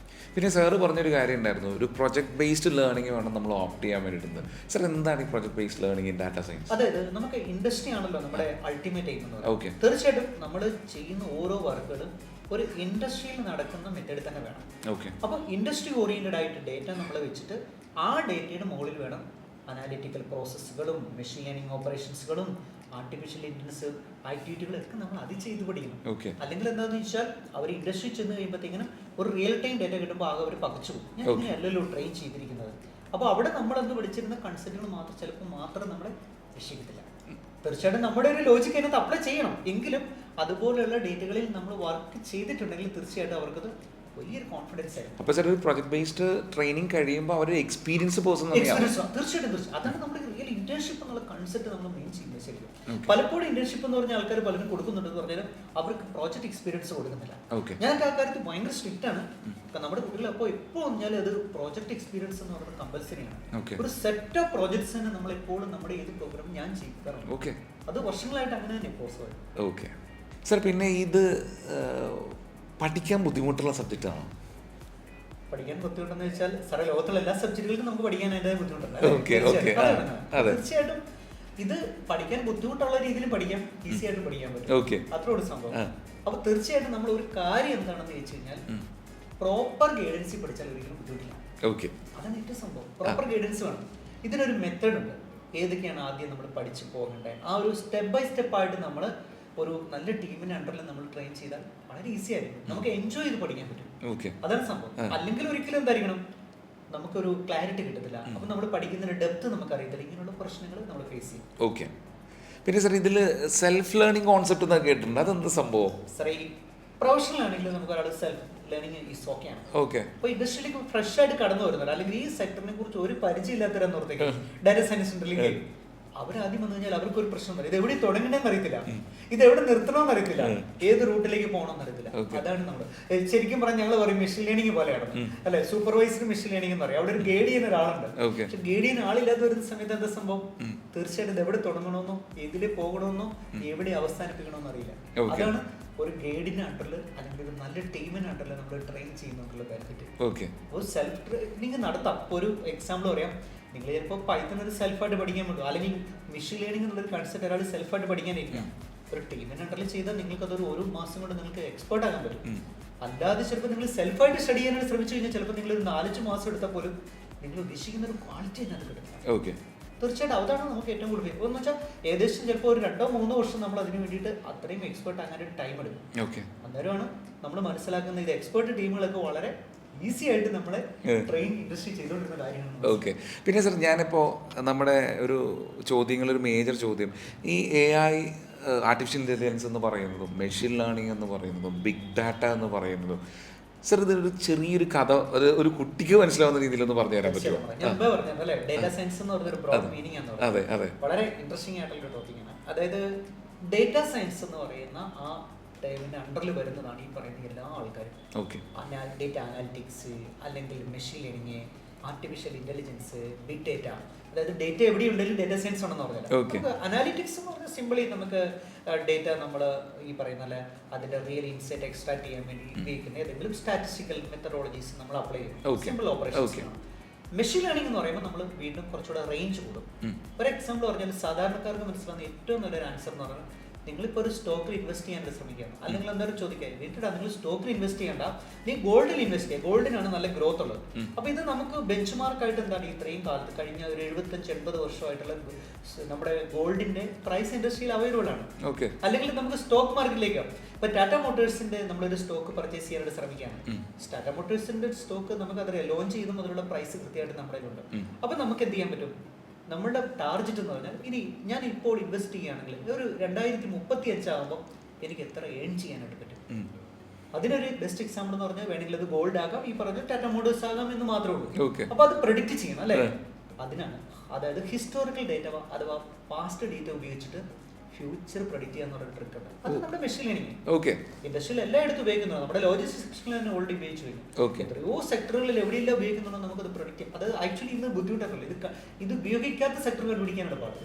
പിന്നെ സാറ് പറഞ്ഞൊരു കാര്യം ഉണ്ടായിരുന്നു, ഒരു പ്രൊജക്ട് ബേസ്ഡ് ലേണിംഗ് വേണം നമ്മൾ ഓപ്റ്റ് ചെയ്യാൻ വേണ്ടിയിട്ട്. സാർ, എന്താണ് ഈ project based learning in data science? അതായത് നമുക്ക് ഇൻഡസ്ട്രി ആണല്ലോ നമ്മുടെ അൾട്ടിമേറ്റ് എയിം എന്ന് പറയുന്നത്. തീർച്ചയായിട്ടും നമ്മൾ ചെയ്യുന്ന ഓരോ വർക്കുകളും ഒരു ഇൻഡസ്ട്രിയിൽ നടക്കുന്ന മെത്തേഡിൽ തന്നെ വേണം. അപ്പോൾ ഇൻഡസ്ട്രി ഓറിയന്റഡ് ആയിട്ട് ഡേറ്റ നമ്മൾ വെച്ചിട്ട് ആ ഡേറ്റയുടെ മുകളിൽ വേണം അനാലിറ്റിക്കൽ പ്രോസസ്സുകളും മെഷീൻ ലേണിംഗ് ഓപ്പറേഷൻസുകളും ആർട്ടിഫിഷ്യൽ ഇന്റലിജൻസ് ആക്ടിവിറ്റികളൊക്കെ നമ്മൾ അത് ചെയ്ത് പഠിക്കണം. അല്ലെങ്കിൽ എന്താണെന്ന് വെച്ചാൽ അവർ ഇൻഡസ്ട്രി ചെന്ന് കഴിയുമ്പോഴത്തേക്കിനും ഒരു റിയൽ ടൈം ഡേറ്റ കിട്ടുമ്പോൾ ആകെ അവർ പകച്ചു പോകും, ഞാൻ ഇങ്ങനെയല്ലല്ലോ ട്രെയിൻ ചെയ്തിരിക്കുന്നത്. അപ്പോൾ അവിടെ നമ്മളന്ന് പഠിച്ചിരുന്ന കൺസെപ്റ്റുകൾ മാത്രം ചിലപ്പോൾ മാത്രം നമ്മളെ രക്ഷിക്കത്തില്ല. തീർച്ചയായിട്ടും നമ്മുടെ ഒരു ലോജിക്ക് അതിനകത്ത് അപ്ലൈ ചെയ്യണം. എങ്കിലും അതുപോലെയുള്ള ഡേറ്റകളിൽ നമ്മൾ വർക്ക് ചെയ്തിട്ടുണ്ടെങ്കിൽ തീർച്ചയായിട്ടും അവർക്കത് വലിയൊരു കോൺഫിഡൻസ് ആയിരുന്നു. അപ്പോൾ സാർ ഒരു പ്രൊജക്ട് ബേസ്ഡ് ട്രെയിനിങ് കഴിയുമ്പോൾ അവർ എക്സ്പീരിയൻസ് പേഴ്സൺ തന്നെയാണ്. തീർച്ചയായിട്ടും അതാണ് നമ്മുടെ റിയൽ ഇന്റേൺഷിപ്പ് എന്നുള്ള കൺസെപ്റ്റ് നമ്മൾ മെയിൻ ചെയ്യുന്നത്. ശരിക്കും പലപ്പോഴും ഇന്റേൺഷിപ്പ് എന്ന് പറഞ്ഞ ആൾക്കാർ പലരും കൊടുക്കുന്നുണ്ടെന്ന് പറഞ്ഞാൽ അവർക്ക് പ്രോജക്ട് എക്സ്പീരിയൻസ് കൊടുക്കുന്നില്ല. ഞാൻ ആ കാര്യത്തിൽ ഭയങ്കര സ്ട്രിക്റ്റ് ആണ്. നമ്മുടെ കുട്ടികൾ അപ്പോൾ എപ്പോൾ പറഞ്ഞാൽ അത് പ്രോജക്ട് എക്സ്പീരിയൻസ് എന്ന് പറയുന്നത് കമ്പൽസറിയാണ്. ഒരു സെറ്റ് ഓഫ് പ്രോജക്ട്സ് തന്നെ നമ്മൾ എപ്പോഴും നമ്മുടെ ഏത് പ്രോഗ്രാം ഞാൻ ചെയ്യിക്കാറുണ്ട്. അത് വർഷങ്ങളായിട്ട് അങ്ങനെ തന്നെ പോസിബിൾ. ഓക്കെ സാർ, പിന്നെ ഇത് പഠിക്കാൻ ബുദ്ധിമുട്ടുള്ള സബ്ജക്റ്റാണോ? പഠിക്കാൻ ബുദ്ധിമുട്ടെന്ന് വെച്ചാൽ സാറേ ലോകത്തുള്ള എല്ലാ സബ്ജക്റ്റുകൾക്കും നമുക്ക് പഠിക്കാൻ അതിൻ്റെ ബുദ്ധിമുട്ടുണ്ട്. തീർച്ചയായിട്ടും ഇത് പഠിക്കാൻ ബുദ്ധിമുട്ടുള്ള രീതിയിൽ പഠിക്കാം, ഈസി ആയിട്ട് പഠിക്കാൻ പറ്റും. അത്രയോട് സംഭവം. അപ്പൊ തീർച്ചയായിട്ടും നമ്മൾ ഒരു കാര്യം എന്താണെന്ന് ചോദിച്ചു കഴിഞ്ഞാൽ പ്രോപ്പർ ഗൈഡൻസിൽ പഠിച്ചാൽ ഒരിക്കലും ബുദ്ധിമുട്ടില്ല. അതാണ് ഏറ്റവും സംഭവം. പ്രോപ്പർ ഗൈഡൻസ് വേണം. ഇതിനൊരു മെത്തേഡ് ഉണ്ട്. ഏതൊക്കെയാണ് ആദ്യം നമ്മൾ പഠിച്ചു പോകേണ്ടത്, ആ ഒരു സ്റ്റെപ്പ് ബൈ സ്റ്റെപ്പ് ആയിട്ട് നമ്മൾ ഒരു നല്ല ടീമിന്റെ അണ്ടറിൽ നമ്മൾ ട്രെയിൻ ചെയ്താൽ വളരെ ഈസി ആയിരിക്കും. നമുക്ക് എൻജോയ് ചെയ്ത് പഠിക്കാൻ പറ്റും. അതാണ് സംഭവം. അല്ലെങ്കിൽ ഒരിക്കലും എന്തായിരിക്കണം, നമുക്കൊരു ക്ലാരിറ്റി കിട്ടത്തില്ല. അപ്പൊ നമ്മൾ പഠിക്കുന്നതിന്റെ ഡെപ്ത് നമുക്ക് അറിയത്തില്ല. ഇങ്ങനെയുള്ള പ്രശ്നങ്ങൾ നമ്മൾ ഫേസ് ചെയ്യും. ഓക്കെ. പിന്നെ സാർ ഇതിൽ സെൽഫ് ലേണിംഗ് കോൺസെപ്റ്റ് എന്നൊക്കെ കേട്ടിട്ടുണ്ട്, അതെന്ത് സംഭവം? സാർ ഈ പ്രൊഫഷണൽ ആണെങ്കിലും നമുക്ക് ഒരാൾ സെൽഫ് ലേണിംഗ് ഈസ് ഓക്കെയാണ്. അപ്പോൾ ഇൻഡസ്ട്രിയിലേക്ക് ഫ്രഷ് ആയിട്ട് കടന്നു വരുന്നത് അല്ലെങ്കിൽ ഈ സെക്ടറിനെ കുറിച്ച് ഒരു പരിചയം ഇല്ലാത്തവരെന്നോർത്തേക്ക് ഡാറ്റാ സയൻസ് ഉണ്ടെങ്കിൽ അവരാദ്യം വന്നു കഴിഞ്ഞാൽ അവർക്ക് ഒരു പ്രശ്നം വരും. ഇത് എവിടെ തുടങ്ങണമെന്ന് അറിയത്തില്ല, ഇത് എവിടെ നിർത്തണമെന്ന് അറിയത്തില്ല, ഏത് റൂട്ടിലേക്ക് പോകണമെന്ന് അറിയത്തില്ല. അതാണ് നമ്മൾ ശരിക്കും പറഞ്ഞാൽ ഞങ്ങൾ പറയും മെഷീൻ ലേണിംഗ് പോലെയാണ് അല്ലെ, സൂപ്പർവൈസ്ഡ് മെഷീൻ ലേണിംഗ് എന്ന് പറയും. അവിടെ ഒരു ഗൈഡ് ചെയ്യുന്ന ഒരാളുണ്ട്. പക്ഷെ ഗൈഡ് ചെയ്യുന്ന ആളില്ലാതെ വരുന്ന സമയത്ത് എന്താ സംഭവം, തീർച്ചയായിട്ടും ഇത് എവിടെ തുടങ്ങണമെന്നോ ഏതിലേ പോകണമെന്നോ എവിടെ അവസാനിപ്പിക്കണമെന്നോ അറിയില്ല. അതാണ് ഒരു ഗൈഡിന്റെ അണ്ടറിൽ അല്ലെങ്കിൽ ഒരു നല്ല ടീമിന്റെ അണ്ടറിൽ നമ്മൾ ട്രെയിൻ ചെയ്യുന്നതിനുള്ള ബെനിഫിറ്റ്. ഒരു സെൽഫ് ട്രെയിനിങ് നടത്താം. ഒരു എക്സാമ്പിൾ പറയാം, നിങ്ങൾ ചിലപ്പോൾ പൈത്തൺ ഒരു സെൽഫായിട്ട് പഠിക്കാൻ പറ്റും, അല്ലെങ്കിൽ മെഷീൻ ലേണിംഗ് എന്നുള്ളൊരു കൺസെപ്റ്റ് ഒരാൾ സെൽഫായിട്ട് പഠിക്കാനിരിക്കാം. ഒരു ടീമിന്റെ അണ്ടറിൽ ചെയ്താൽ നിങ്ങൾക്ക് അതൊരു ഒരു മാസം കൊണ്ട് നിങ്ങൾക്ക് എക്സ്പേർട്ട് ആകാൻ പറ്റും. അല്ലാതെ ചിലപ്പോൾ നിങ്ങൾ സെൽഫായിട്ട് സ്റ്റഡി ചെയ്യാനായിട്ട് ശ്രമിച്ചു കഴിഞ്ഞാൽ ചിലപ്പോൾ നിങ്ങൾ ഒരു 4-5 മാസം എടുത്താൽ പോലും നിങ്ങൾ ഉദ്ദേശിക്കുന്ന ഒരു ക്വാളിറ്റി അതിനകത്ത് കിട്ടും. തീർച്ചയായിട്ടും അതാണ് നമുക്ക് ഏറ്റവും കൂടുതൽ എന്ന് വെച്ചാൽ ഏകദേശം ചിലപ്പോൾ ഒരു 2-3 വർഷം നമ്മൾ അതിന് വേണ്ടിയിട്ട് അത്രയും എക്സ്പേർട്ട് ആകാനായിട്ട് ടൈം എടുക്കും. അന്നേരമാണ് നമ്മൾ മനസ്സിലാക്കുന്നത് ഇത് എക്സ്പേർട്ട് ടീമുകളൊക്കെ വളരെ ഈസി ആയിട്ട് നമ്മളെ ട്രെയിൻ ഇൻഡസ്ട്രി ചെയ്തുകൊണ്ടിരുന്ന കാര്യമാണ്. ഓക്കെ. പിന്നെ സാർ ഞാനിപ്പോൾ നമ്മുടെ ഒരു ചോദ്യങ്ങളൊരു മേജർ ചോദ്യം, ഈ AI ആർട്ടിഫിഷ്യൽ ഇൻ്റലിജൻസ് എന്ന് പറയുന്നതും മെഷീൻ ലേണിംഗ് എന്ന് പറയുന്നതും ബിഗ് ഡാറ്റ എന്ന് പറയുന്നതും സാർ ഇതൊരു ചെറിയൊരു കഥ ഒരു കുട്ടിക്ക് മനസ്സിലാവുന്ന രീതിയിലൊന്ന് പറഞ്ഞു തരാൻ പറ്റുമോ? ഡേറ്റാ സയൻസ് എന്ന് പറഞ്ഞൊരു ബ്രോഡ് മീനിങ് ആണ്. വളരെ ഇൻട്രസ്റ്റിംഗ് ആയിട്ടുള്ള ടോപ്പിക്കാണ്. അതായത് ഡേറ്റാ സയൻസ് എന്ന് പറയുന്ന ആ ടൈമിന്റെ അണ്ടറിൽ വരുന്നതാണ് ഈ പറയുന്ന എല്ലാ ആൾക്കാരും. ഡേറ്റ അനാലിറ്റിക്സ് അല്ലെങ്കിൽ machine learning, artificial intelligence, big data. അതായത് ഡേറ്റ എവിടെയുണ്ടെങ്കിലും ഡേറ്റാ സയൻസ് ഉണ്ടെന്ന് പറഞ്ഞാൽ അനാലിറ്റിക്സ് എന്ന് പറഞ്ഞാൽ സിമ്പിളി നമുക്ക് ഡേറ്റ നമ്മൾ ഈ പറയുന്ന അതിന്റെ റിയൽ ഇൻസൈറ്റ് എക്സ്ട്രാക്ട് ചെയ്യാൻ വേണ്ടി ഉപയോഗിക്കുന്ന ഏതെങ്കിലും സ്റ്റാറ്റിസ്റ്റിക്കൽ മെത്തഡോളജീസ് നമ്മൾ അപ്ലൈ ചെയ്യും. സിമ്പിൾ ഓപ്പറേഷൻസ് ആണ്. മെഷീൻ ലേണിംഗ് എന്ന് പറയുമ്പോൾ നമ്മൾ വീണ്ടും കുറച്ചുകൂടെ റേഞ്ച് കൂടും. ഒരു എക്സാമ്പിൾ പറഞ്ഞാൽ സാധാരണക്കാർക്ക് മനസ്സിലാവുന്ന ഏറ്റവും നല്ലൊരു ആൻസർ എന്ന് പറഞ്ഞാൽ നിങ്ങളിപ്പോൾ ഒരു സ്റ്റോക്കിൽ ഇൻവെസ്റ്റ് ചെയ്യാൻ ശ്രമിക്കുകയാണ്, അല്ലെങ്കിൽ എന്തായാലും ചോദിക്കാം വീട്ടിൽ നിങ്ങൾ സ്റ്റോക്കിൽ ഇൻവെസ്റ്റ് ചെയ്യേണ്ട, നീ ഗോൾഡിൽ ഇൻവെസ്റ്റ് ചെയ്യുക, ഗോൾഡിനാണ് നല്ല ഗ്രോത്ത് ഉള്ളത്. അപ്പോൾ ഇത് നമുക്ക് ബെഞ്ച് മാർക്കായിട്ട് എന്താണ് ഇത്രയും കാലത്ത് കഴിഞ്ഞ ഒരു 75-80 വർഷമായിട്ടുള്ള നമ്മുടെ ഗോൾഡിന്റെ പ്രൈസ് ഇൻഡസ്ട്രിയിൽ അവൈലബിൾ ആണ്. അല്ലെങ്കിൽ നമുക്ക് സ്റ്റോക്ക് മാർക്കറ്റിലേക്ക് ഇപ്പൊ ടാറ്റ മോട്ടോഴ്സിന്റെ നമ്മളൊരു സ്റ്റോക്ക് പർച്ചേസ് ചെയ്യാനായിട്ട് ശ്രമിക്കുകയാണ്. ടാറ്റ മോട്ടോഴ്സിന്റെ സ്റ്റോക്ക് നമുക്ക് അതറിയാം, ലോഞ്ച് ചെയ്തും അതിലുള്ള പ്രൈസ് കൃത്യമായിട്ട് നമ്മുടെ ഉണ്ട്. അപ്പൊ നമുക്ക് എന്ത് ചെയ്യാൻ പറ്റും, നമ്മുടെ ടാർഗറ്റ് എന്ന് പറഞ്ഞാൽ ഇനി ഞാൻ ഇപ്പോൾ ഇൻവെസ്റ്റ് ചെയ്യുകയാണെങ്കിൽ ഒരു 2035 ആകുമ്പോൾ എനിക്ക് എത്ര ഏൺ ചെയ്യാനായിട്ട് പറ്റും. അതിനൊരു ബെസ്റ്റ് എക്സാമ്പിൾ എന്ന് പറഞ്ഞാൽ വേണമെങ്കിൽ അത് ഗോൾഡ് ആകാം, ഈ പറഞ്ഞ ടാറ്റ മോട്ടോഴ്സ് ആകാം എന്ന് മാത്രമേ ഉള്ളൂ. അപ്പൊ അത് പ്രെഡിക്റ്റ് ചെയ്യണം അല്ലേ, അതിനാണ്. അതായത് ഹിസ്റ്റോറിക്കൽ ഡേറ്റ അഥവാ പാസ്റ്റ് ഡേറ്റ ഉപയോഗിച്ചിട്ട് ഫ്യൂച്ചർ പ്രെഡിക്റ്റ് ചെയ്യാന്ന് പറയുന്ന ട്രിക്ക് ഉണ്ട്. അത് നമ്മുടെ മെഷീൻ ലേണിംഗ് ഇൻഡസ്ട്രിയിൽ എല്ലായിടത്തും ഉപയോഗിക്കുന്നതാണ്. നമ്മുടെ ലോജിസ്റ്റിക്സ് സെക്ഷനിൽ തന്നെ ഓൾറെഡി ഉപയോഗിച്ചു കഴിഞ്ഞു. എത്രയോ സെക്ടറുകളിൽ എവിടെയെല്ലാം ഉപയോഗിക്കുന്നുണ്ടോ നമുക്കത് പ്രെഡിക്റ്റ് ചെയ്യാം. അത് ആക്ച്വലി ഇന്ന് ബുദ്ധിമുട്ടല്ല, ഇത് ഉപയോഗിക്കാത്ത സെക്ടർ കണ്ടുപിടിക്കാനാണ് പാട്.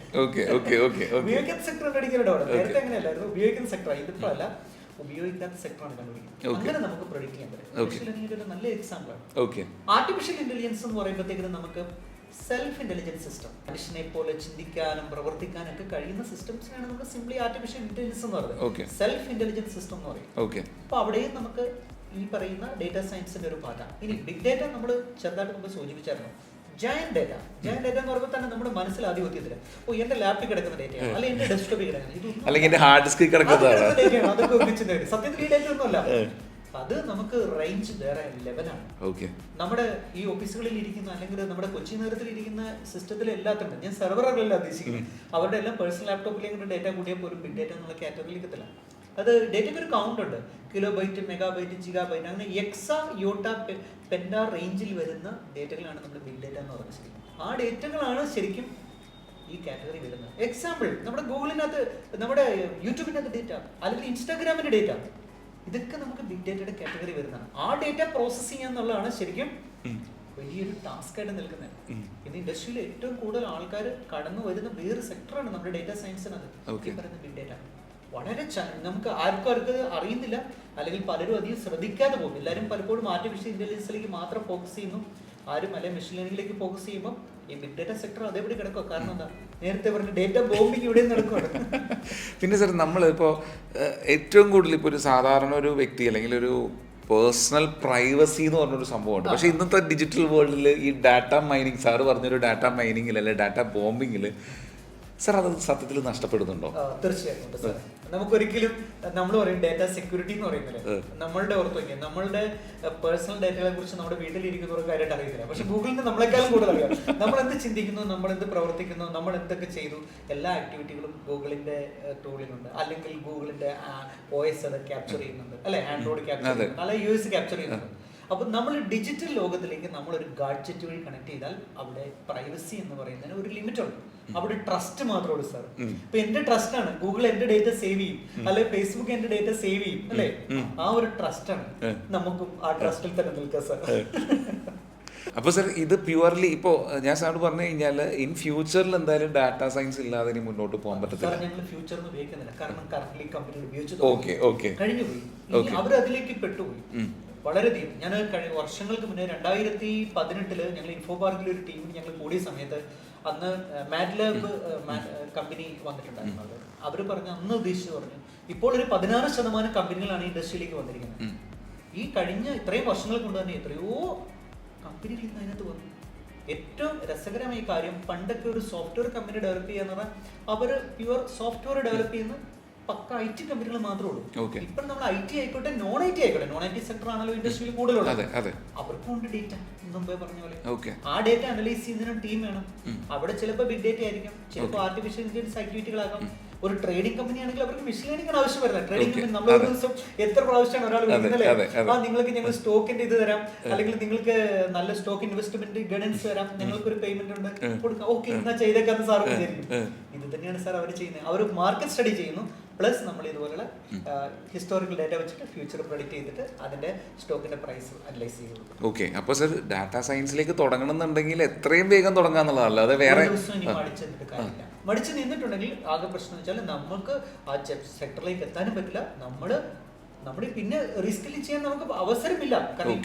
ഉപയോഗിക്കാത്ത സെക്ടർ കണ്ടുപിടിക്കാനാണ് പാട്. നേരത്തെ അങ്ങനെയല്ലായിരുന്നു, ഉപയോഗിക്കുന്ന സെക്ടറാണ്. ഇതിപ്പോ അല്ല, ഉപയോഗിക്കാത്ത സെക്ടറാണ് കണ്ടുപിടിക്കുന്നത്. അങ്ങനെ നമുക്ക് പ്രെഡിക്റ്റ് ചെയ്യാൻ പറ്റും. മെഷീൻ ലേണിംഗിന്റെ ഒരു നല്ല എക്സാമ്പിൾ ആണ്. ആർട്ടിഫിഷ്യൽ ഇന്റലിജൻസ് എന്ന് പറയുമ്പോഴത്തേക്കും നമുക്ക് സെൽഫ് ഇന്റലിജൻസ് സിസ്റ്റം, മനുഷ്യനെ പോലെ ചിന്തിക്കാനും പ്രവർത്തിക്കാനും ഒക്കെ കഴിയുന്ന സിസ്റ്റംസിനാണ് നമ്മൾ സിംപ്ലി ആർട്ടിഫിഷ്യൽ ഇന്റലിജൻസ് എന്ന് പറയുന്നത്. സെൽഫ് ഇന്റലിജൻസ് സിസ്റ്റം എന്ന് പറയും. അപ്പൊ അവിടെയും നമുക്ക് ഈ പറയുന്ന ഡേറ്റാ സയൻസിന്റെ ഒരു പാർട്ടാണ്. ഇനി ബിഗ് ഡേറ്റ നമ്മൾ ചെറുതായിട്ട് മുമ്പ് സൂചിപ്പിച്ചായിരുന്നു. ജയന്റ് ഡേറ്റ എന്ന് പറയുമ്പോൾ തന്നെ നമ്മുടെ മനസ്സിൽ ആദ്യം എത്തിയതില്ല, ഓ എന്റെ ലാപ്പിൽ കിടക്കുന്ന ഡേറ്റയാണ്, അല്ലെങ്കിൽ എന്റെ ഡെസ്ക്ടോപ്പിൽ കിടക്കുന്ന ഹാർഡ് ഡിസ്കിൽ കിടക്കുന്ന ഡേറ്റയാണ്. അതൊക്കെ ഉപയോഗിച്ച് സത്യത്തിൽ ഈ ഡേറ്റ ഒന്നുമല്ല, അത് നമുക്ക് റേഞ്ച് വേറെ ലെവലാണ്. നമ്മുടെ ഈ ഓഫീസുകളിൽ ഇരിക്കുന്ന അല്ലെങ്കിൽ നമ്മുടെ കൊച്ചി നഗരത്തിൽ ഇരിക്കുന്ന സിസ്റ്റത്തിൽ എല്ലാത്തുണ്ട്. ഞാൻ സെർവറല്ല ഉദ്ദേശിക്കുന്നത്, അവരുടെ എല്ലാം പേഴ്സണൽ ലാപ്ടോപ്പിലേക്ക് ഡേറ്റ കൂടിയാൽ പോലും ബിഗ് ഡേറ്റ എന്നുള്ള കാറ്റഗറിയിലേക്ക് എത്തില്ല. അത് ഡേറ്റയ്ക്ക് ഒരു കൗണ്ട് ഉണ്ട്, കിലോബൈറ്റ്, മെഗാബൈറ്റ്, ജിഗാബൈറ്റ്, അങ്ങനെ എക്സ, യോട്ട, പെൻഡ റേഞ്ചിൽ വരുന്ന ഡേറ്റകളാണ് നമ്മൾ ബിഗ് ഡേറ്റ എന്ന് പറയുന്നത്. ശരിക്കും ആ ഡേറ്റകളാണ് ശരിക്കും ഈ കാറ്റഗറി വരുന്നത്. എക്സാമ്പിൾ, നമ്മുടെ ഗൂഗിളിനകത്ത്, നമ്മുടെ യൂട്യൂബിനകത്ത് ഡേറ്റ, അല്ലെങ്കിൽ ഇൻസ്റ്റാഗ്രാമിന്റെ ഡേറ്റ, ഇതൊക്കെ നമുക്ക് ബിഗ് ഡേറ്റയുടെ കാറ്റഗറി വരുന്നതാണ്. ആ ഡേറ്റ പ്രോസസ് ചെയ്യുക എന്നുള്ളതാണ് ശരിക്കും വലിയൊരു ടാസ്ക് ആയിട്ട് നിൽക്കുന്നത്. ഇന്ന് ഇൻഡസ്ട്രിയിൽ ഏറ്റവും കൂടുതൽ ആൾക്കാർ കടന്നു വരുന്ന വേറെ സെക്ടറാണ് നമ്മുടെ ഡേറ്റ സയൻസിനത് പറയുന്ന ബിഗ് ഡേറ്റ. വളരെ നമുക്ക് ആർക്കും അറിയുന്നില്ല, അല്ലെങ്കിൽ പലരും അധികം ശ്രദ്ധിക്കാതെ പോകും. എല്ലാവരും പലപ്പോഴും ആർട്ടിഫിഷ്യൽ ഇന്റലിജൻസിലേക്ക് മാത്രം ഫോക്കസ് ചെയ്യുന്നു, ആരും അല്ലെങ്കിൽ മെഷീൻ ലേണിംഗിലേക്ക് ഫോക്കസ് ചെയ്യുമ്പോൾ ഈ ബിഗ് ഡേറ്റ സെക്ടർ അതേപടി കിടക്കുക. കാരണം എന്താ, നേരത്തെ പറഞ്ഞ ഡേറ്റ ബോംബിങ് ഇവിടെ നടക്കുകയാണ്. പിന്നെ സാർ, നമ്മളിപ്പോൾ ഏറ്റവും കൂടുതൽ ഇപ്പോൾ ഒരു സാധാരണ ഒരു വ്യക്തി അല്ലെങ്കിൽ ഒരു പേഴ്സണൽ പ്രൈവസി എന്ന് പറഞ്ഞൊരു സംഭവമുണ്ട്. പക്ഷേ ഇന്നത്തെ ഡിജിറ്റൽ വേൾഡിൽ ഈ ഡാറ്റ മൈനിങ്, സാറ് പറഞ്ഞൊരു ഡാറ്റ മൈനിങ്ങിൽ അല്ലെങ്കിൽ ഡാറ്റ ബോംബിങ്ങിൽ സാർ അത് സത്യത്തിൽ നഷ്ടപ്പെടുന്നുണ്ടോ? തീർച്ചയായിട്ടും സാർ. നമുക്കൊരിക്കലും നമ്മൾ പറയും ഡേറ്റ സെക്യൂരിറ്റി എന്ന് പറയുന്നത്, നമ്മളുടെ ഓർത്ത് വയ്ക്കുക, നമ്മളുടെ പേഴ്സണൽ ഡേറ്റകളെ കുറിച്ച് നമ്മുടെ വീട്ടിലിരിക്കുന്നവർക്ക് കാര്യമായിട്ട് അറിയത്തില്ല. പക്ഷെ ഗൂഗിളിന് നമ്മളെക്കാളും കൂടുതൽ അറിയാം. നമ്മൾ എന്ത് ചിന്തിക്കുന്നു, നമ്മൾ എന്ത് പ്രവർത്തിക്കുന്നു, നമ്മൾ എന്തൊക്കെ ചെയ്തു, എല്ലാ ആക്ടിവിറ്റികളും ഗൂഗിളിന്റെ ടൂളിലുണ്ട്. അല്ലെങ്കിൽ ഗൂഗിളിന്റെ OS അത് ക്യാപ്ചർ ചെയ്യുന്നുണ്ട്, അല്ലെ ആൻഡ്രോയിഡ് ക്യാപ്ചർ ചെയ്യുന്നുണ്ട്, അല്ലെങ്കിൽ US ക്യാപ്ചർ ചെയ്യുന്നുണ്ട്. അപ്പൊ നമ്മൾ ഡിജിറ്റൽ ലോകത്തിലേക്ക് നമ്മളൊരു ഗാഡ്ജറ്റ് വഴി കണക്ട് ചെയ്താൽ അവിടെ പ്രൈവസി എന്ന് പറയുന്നതിന് ഒരു ലിമിറ്റ് ഉണ്ട്. അവിടെ ട്രസ്റ്റ് മാത്രമേ ഉള്ളൂ സാർ. ഇപ്പൊ എന്റെ ട്രസ്റ്റ് ആണ് ഗൂഗിൾ എന്റെ ഡേറ്റ സേവ് ചെയ്യും, അല്ലെങ്കിൽ ഫേസ്ബുക്ക് എന്റെ ഡേറ്റ സേവ് ചെയ്യും, അല്ലെ? ആ ഒരു ട്രസ്റ്റ് ആണ്. നമുക്കും ആ ട്രസ്റ്റിൽ തന്നെ നിൽക്കാം സാർ. അപ്പോൾ സാർ, ഇത് പ്യുവർലി ഇപ്പോൾ ഞാൻ സാറിന് പറഞ്ഞു കഴിഞ്ഞാൽ ഇൻ ഫ്യൂച്ചറിൽ എന്തായാലും ഡാറ്റ സയൻസ് ഇല്ലാതെ ഇനി മുന്നോട്ട് പോകാൻ പറ്റത്തില്ല. ഞങ്ങൾ ഫ്യൂച്ചറിൽ ഉപയോഗിക്കുന്നില്ല, കാരണം കറന്റ് കമ്പനി ഉപയോഗിച്ചു കഴിഞ്ഞു പോയി, അവർ അതിലേക്ക് പെട്ടുപോയി വളരെയധികം. ഞാൻ വർഷങ്ങൾക്ക് മുന്നേ 2018 ഞങ്ങൾ ഇൻഫോ പാർക്കിൽ ഒരു ടീമിൽ ഞങ്ങൾ കൂടിയ സമയത്ത് അന്ന് മാറ്റ്ലാബ് കമ്പനി വന്നിട്ടുണ്ടായിരുന്നു. അവർ പറഞ്ഞു, അന്ന് ഉദ്ദേശിച്ച് പറഞ്ഞു, ഇപ്പോൾ ഒരു 16% കമ്പനികളാണ് ഇൻഡസ്ട്രിയിലേക്ക് വന്നിരിക്കുന്നത്. ഈ കഴിഞ്ഞ ഇത്രയും വർഷങ്ങൾ കൊണ്ട് തന്നെ എത്രയോ കമ്പനികൾ ഇന്ന് അതിനകത്ത് വന്നു. ഏറ്റവും രസകരമായ കാര്യം, പണ്ടൊക്കെ ഒരു സോഫ്റ്റ്വെയർ കമ്പനി ഡെവലപ്പ് ചെയ്യാന്ന് പറഞ്ഞാൽ അവർ പ്യുവർ സോഫ്റ്റ്വെയർ ഡെവലപ്പ് ചെയ്യുന്ന പക്ക IT കമ്പനികൾ മാത്രമേ ഉള്ളൂ. ഇപ്പൊ നമ്മൾ IT ആയിക്കോട്ടെ, നോൺ IT ആയിക്കോട്ടെ, നോൺ IT സെക്ടർ ആണല്ലോ ഇൻഡസ്ട്രിയിൽ കൂടുതലുള്ളത്, അവർക്കും ഉണ്ട് ഡേറ്റ. മുമ്പേ പറഞ്ഞ പോലെ ആ ഡേറ്റ അനലൈസ് ചെയ്യുന്നതിനും ടീം വേണം. അവിടെ ചിലപ്പോൾ ബിഗ് ഡേറ്റ ആയിരിക്കും, ചിലപ്പോൾ ആർട്ടിഫിഷ്യൽ ഇന്റലിജൻസ് ആക്ടിവിറ്റികളാകാം. ഒരു ട്രേഡിംഗ് കമ്പനി ആണെങ്കിൽ അവർക്ക് മെഷീൻ ലേണിംഗ് ആണ് ആവശ്യം വരുന്നത്. ട്രേഡിംഗ് കമ്പനി നമ്മൾ ഒരു ദിവസം എത്ര പ്രാവശ്യമാണ് ഒരാൾ വിളിക്കുന്നല്ലേ, നിങ്ങൾക്ക് ഞങ്ങൾ സ്റ്റോക്കിന്റെ ഇത് തരാം, അല്ലെങ്കിൽ നിങ്ങൾക്ക് നല്ല സ്റ്റോക്ക് ഇൻവെസ്റ്റ്മെന്റ് ഗൈഡൻസ് തരാം, ഞങ്ങൾക്ക് ഒരു പേയ്മെന്റ് ഉണ്ട് കൊടുക്കാം, ഓക്കെ എന്നാ ചെയ്തേക്കാന്ന് സാർ വിചാരിക്കും. ഇത് തന്നെയാണ് സാർ അവർ ചെയ്യുന്നത്. അവർ മാർക്കറ്റ് സ്റ്റഡി ചെയ്യുന്നു, പ്ലസ് നമ്മൾ ഇതുപോലുള്ള ഹിസ്റ്റോറിക്കൽ ഡേറ്റ വെച്ചിട്ട് ഫ്യൂച്ചർ പ്രൊഡിക്റ്റ് ചെയ്തിട്ട് അതിന്റെ സ്റ്റോക്കിന്റെ പ്രൈസ് അനലൈസ് ചെയ്തു. ഓക്കെ, അപ്പോൾ സാർ ഡാറ്റ സയൻസിലേക്ക് തുടങ്ങണമെന്നുണ്ടെങ്കിൽ എത്രയും വേഗം തുടങ്ങാന്നുള്ളതല്ല, അത് വേറെ മടിച്ചു നിന്നിട്ടുണ്ടെങ്കിൽ ആകെ പ്രശ്നം വെച്ചാൽ നമുക്ക് ആ സെക്ടറിലേക്ക് എത്താനും പറ്റില്ല. നമ്മുടെ പിന്നെ റിസ്കിൽ ചെയ്യാൻ നമുക്ക് അവസരമില്ല. കാരണം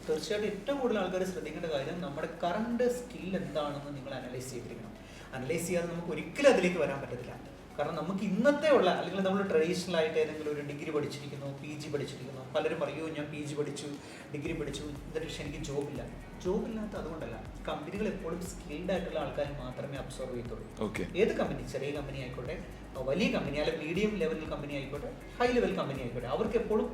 തീർച്ചയായിട്ടും ഏറ്റവും കൂടുതൽ ആൾക്കാർ ശ്രദ്ധിക്കേണ്ട കാര്യം, നമ്മുടെ കറണ്ട് സ്കിൽ എന്താണെന്ന് നിങ്ങൾ അനലൈസ് ചെയ്തിരിക്കണം. അനലൈസ് ചെയ്യാതെ നമുക്ക് ഒരിക്കലും അതിലേക്ക് വരാൻ പറ്റത്തില്ല. കാരണം നമുക്ക് ഇന്നത്തെ ഉള്ള, അല്ലെങ്കിൽ നമ്മൾ ട്രഡീഷണൽ ആയിട്ട് ഏതെങ്കിലും ഒരു ഡിഗ്രി പഠിച്ചിരിക്കുന്നു, PG പഠിച്ചിരിക്കുന്നു, പലരും പറയുമോ ഞാൻ PG പഠിച്ചു, ഡിഗ്രി പഠിച്ചു, എന്നിട്ട് പക്ഷേ എനിക്ക് ജോബില്ലാത്ത അതുകൊണ്ടല്ല. കമ്പനികൾ എപ്പോഴും സ്കിൽഡ് ആയിട്ടുള്ള ആൾക്കാരെ മാത്രമേ അബ്സോർവ് ചെയ്യത്തുള്ളൂ. ഏത് കമ്പനി, ചെറിയ കമ്പനി ആയിക്കോട്ടെ, വലിയ കമ്പനി, അല്ലെങ്കിൽ മീഡിയം ലെവൽ കമ്പനി ആയിക്കോട്ടെ, ഹൈ ലെവൽ കമ്പനി ആയിക്കോട്ടെ, അവർക്ക് എപ്പോഴും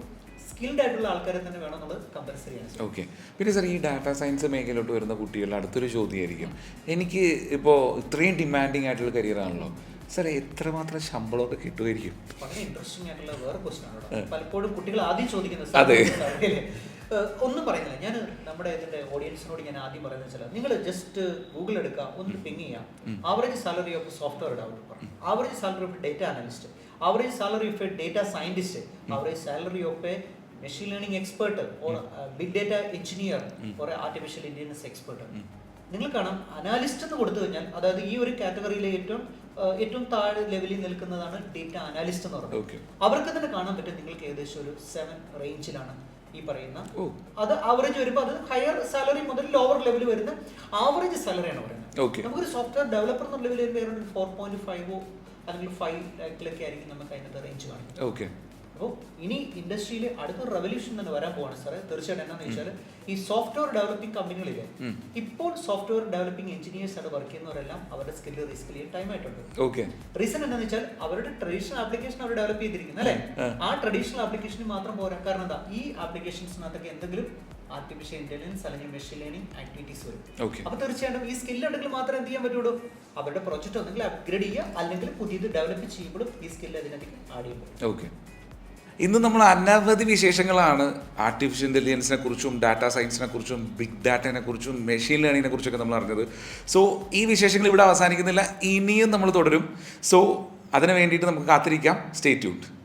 സ്കിൽഡ് ആയിട്ടുള്ള ആൾക്കാരെ തന്നെ വേണം എന്നുള്ളത് കമ്പൽസറി ആണ്. ഓക്കെ, പിന്നെ സാർ, ഈ ഡാറ്റ സയൻസ് മേഖലയിലോട്ട് വരുന്ന കുട്ടികളുടെ അടുത്തൊരു ചോദ്യമായിരിക്കും, എനിക്ക് ഇപ്പോൾ ഇത്രയും ഡിമാൻഡിങ് ആയിട്ടുള്ള കരിയറാണല്ലോ സാർ, എത്രമാത്രം ശമ്പളമൊക്കെ കിട്ടുമായിരിക്കും? വളരെ ഇൻട്രസ്റ്റിംഗ് ആയിട്ടുള്ള വേറെ ക്വസ്റ്റൻ ആണ്. പലപ്പോഴും കുട്ടികൾ ആദ്യം ചോദിക്കുന്നത്, ഒന്നും പറയുന്നില്ല. ഞാൻ നമ്മുടെ ഇതിന്റെ ഓഡിയൻസിനോട് ഞാൻ ആദ്യം പറയുന്നത് വെച്ചാൽ, നിങ്ങൾ ജസ്റ്റ് ഗൂഗിൾ എടുക്കുക, ഒന്ന് പിങ് ചെയ്യാം, average salary of software developer, average salary of data analyst, average salary of a data scientist, average salary of a machine learning expert, or big data engineer, or artificial intelligence expert. നിങ്ങൾ കാണാം, analyst എന്ന് കൊടുത്തു കഴിഞ്ഞാൽ, അതായത് ഈ ഒരു കാറ്റഗറിയിലെ ഏറ്റവും താഴെ ലെവലിൽ നിൽക്കുന്നതാണ് ഡേറ്റ അനാലിസ്റ്റ് എന്ന് പറയുന്നത്. അവർക്ക് തന്നെ കാണാൻ പറ്റും നിങ്ങൾക്ക് ഏകദേശം ഒരു 7 റേഞ്ചിലാണ് ഈ പറയുന്ന. അത് ആവറേജ് വരുമ്പോൾ അത് ഹയർ സാലറി മുതൽ ലോവർ ലെവൽ വരുന്ന ആവറേജ് സാലറിയാണ് പറയുന്നത്. നമുക്കൊരു സോഫ്റ്റ്വെയർ ഡെവലപ്പർ എന്നുള്ള ലെവലിൽ വരുമ്പോൾ 4.5 അല്ലെങ്കിൽ 5 ലാഖിലൊക്കെ ആയിരിക്കും നമുക്ക് അതിനകത്ത് റേഞ്ച് കാണുന്നത്. അപ്പോൾ ഇനി ഇൻഡസ്ട്രിയിൽ അടുത്തൊരു റെവല്യൂഷൻ തന്നെ വരാൻ പോവാണ് സാറേ. തീർച്ചയായിട്ടും എന്താണെന്ന് വെച്ചാൽ, ഈ സോഫ്റ്റ്വെയർ ഡെവലപ്പിംഗ് കമ്പനികളിലെ ഇപ്പോൾ സോഫ്റ്റ്വെയർ ഡെവലപ്പിംഗ് എഞ്ചിനീയേഴ്സ് ആണ് വർക്ക് ചെയ്യുന്നവരെല്ലാം അവരുടെ സ്കില്ല് റീസ്കിൽ ചെയ്യാൻ ടൈം ആയിട്ടുണ്ട്. റീസൺ എന്താണെന്ന് വെച്ചാൽ, അവരുടെ ട്രഡീഷണൽ ആപ്ലിക്കേഷൻ അവർ ഡെവലപ്പ് ചെയ്തിരിക്കുന്നത് അല്ലേ, ആ ട്രഡീഷണൽ ആപ്ലിക്കേഷന് മാത്രം പോരാ. കാരണം എന്താ, ഈ ആപ്ലിക്കേഷൻസിനകത്തൊക്കെ എന്തെങ്കിലും ആർട്ടിഫിഷ്യൽ ഇന്റലിജൻസ് അല്ലെങ്കിൽ മെഷീൻ ലേണിംഗ് ആക്ടിവിറ്റീസ് വരും. അപ്പോൾ തീർച്ചയായിട്ടും ഈ സ്കില്ല് ഉണ്ടെങ്കിൽ മാത്രമേ എന്ത് ചെയ്യാൻ പറ്റുള്ളൂ, അവരുടെ പ്രോജക്റ്റ് ഒന്നെങ്കിൽ അപ്ഗ്രേഡ് ചെയ്യുക, അല്ലെങ്കിൽ പുതിയത് ഡെവലപ്പ് ചെയ്യുമ്പോഴും ഈ സ്കില്ല് അതിനകത്ത് ആഡ് ചെയ്യുമ്പോൾ. ഇന്ന് നമ്മൾ അനവധി വിശേഷങ്ങളാണ് ആർട്ടിഫിഷ്യൽ ഇൻ്റലിജൻസിനെ കുറിച്ചും ഡാറ്റാ സയൻസിനെ കുറിച്ചും ബിഗ് ഡാറ്റയെ കുറിച്ചും മെഷീൻ ലേണിങ്ങിനെ കുറിച്ചൊക്കെ നമ്മൾ അറിഞ്ഞത്. സോ ഈ വിശേഷങ്ങൾ ഇവിടെ അവസാനിക്കുന്നില്ല, ഇനിയും നമ്മൾ തുടരും. സോ അതിന് വേണ്ടിയിട്ട് നമുക്ക് കാത്തിരിക്കാം. Stay tuned.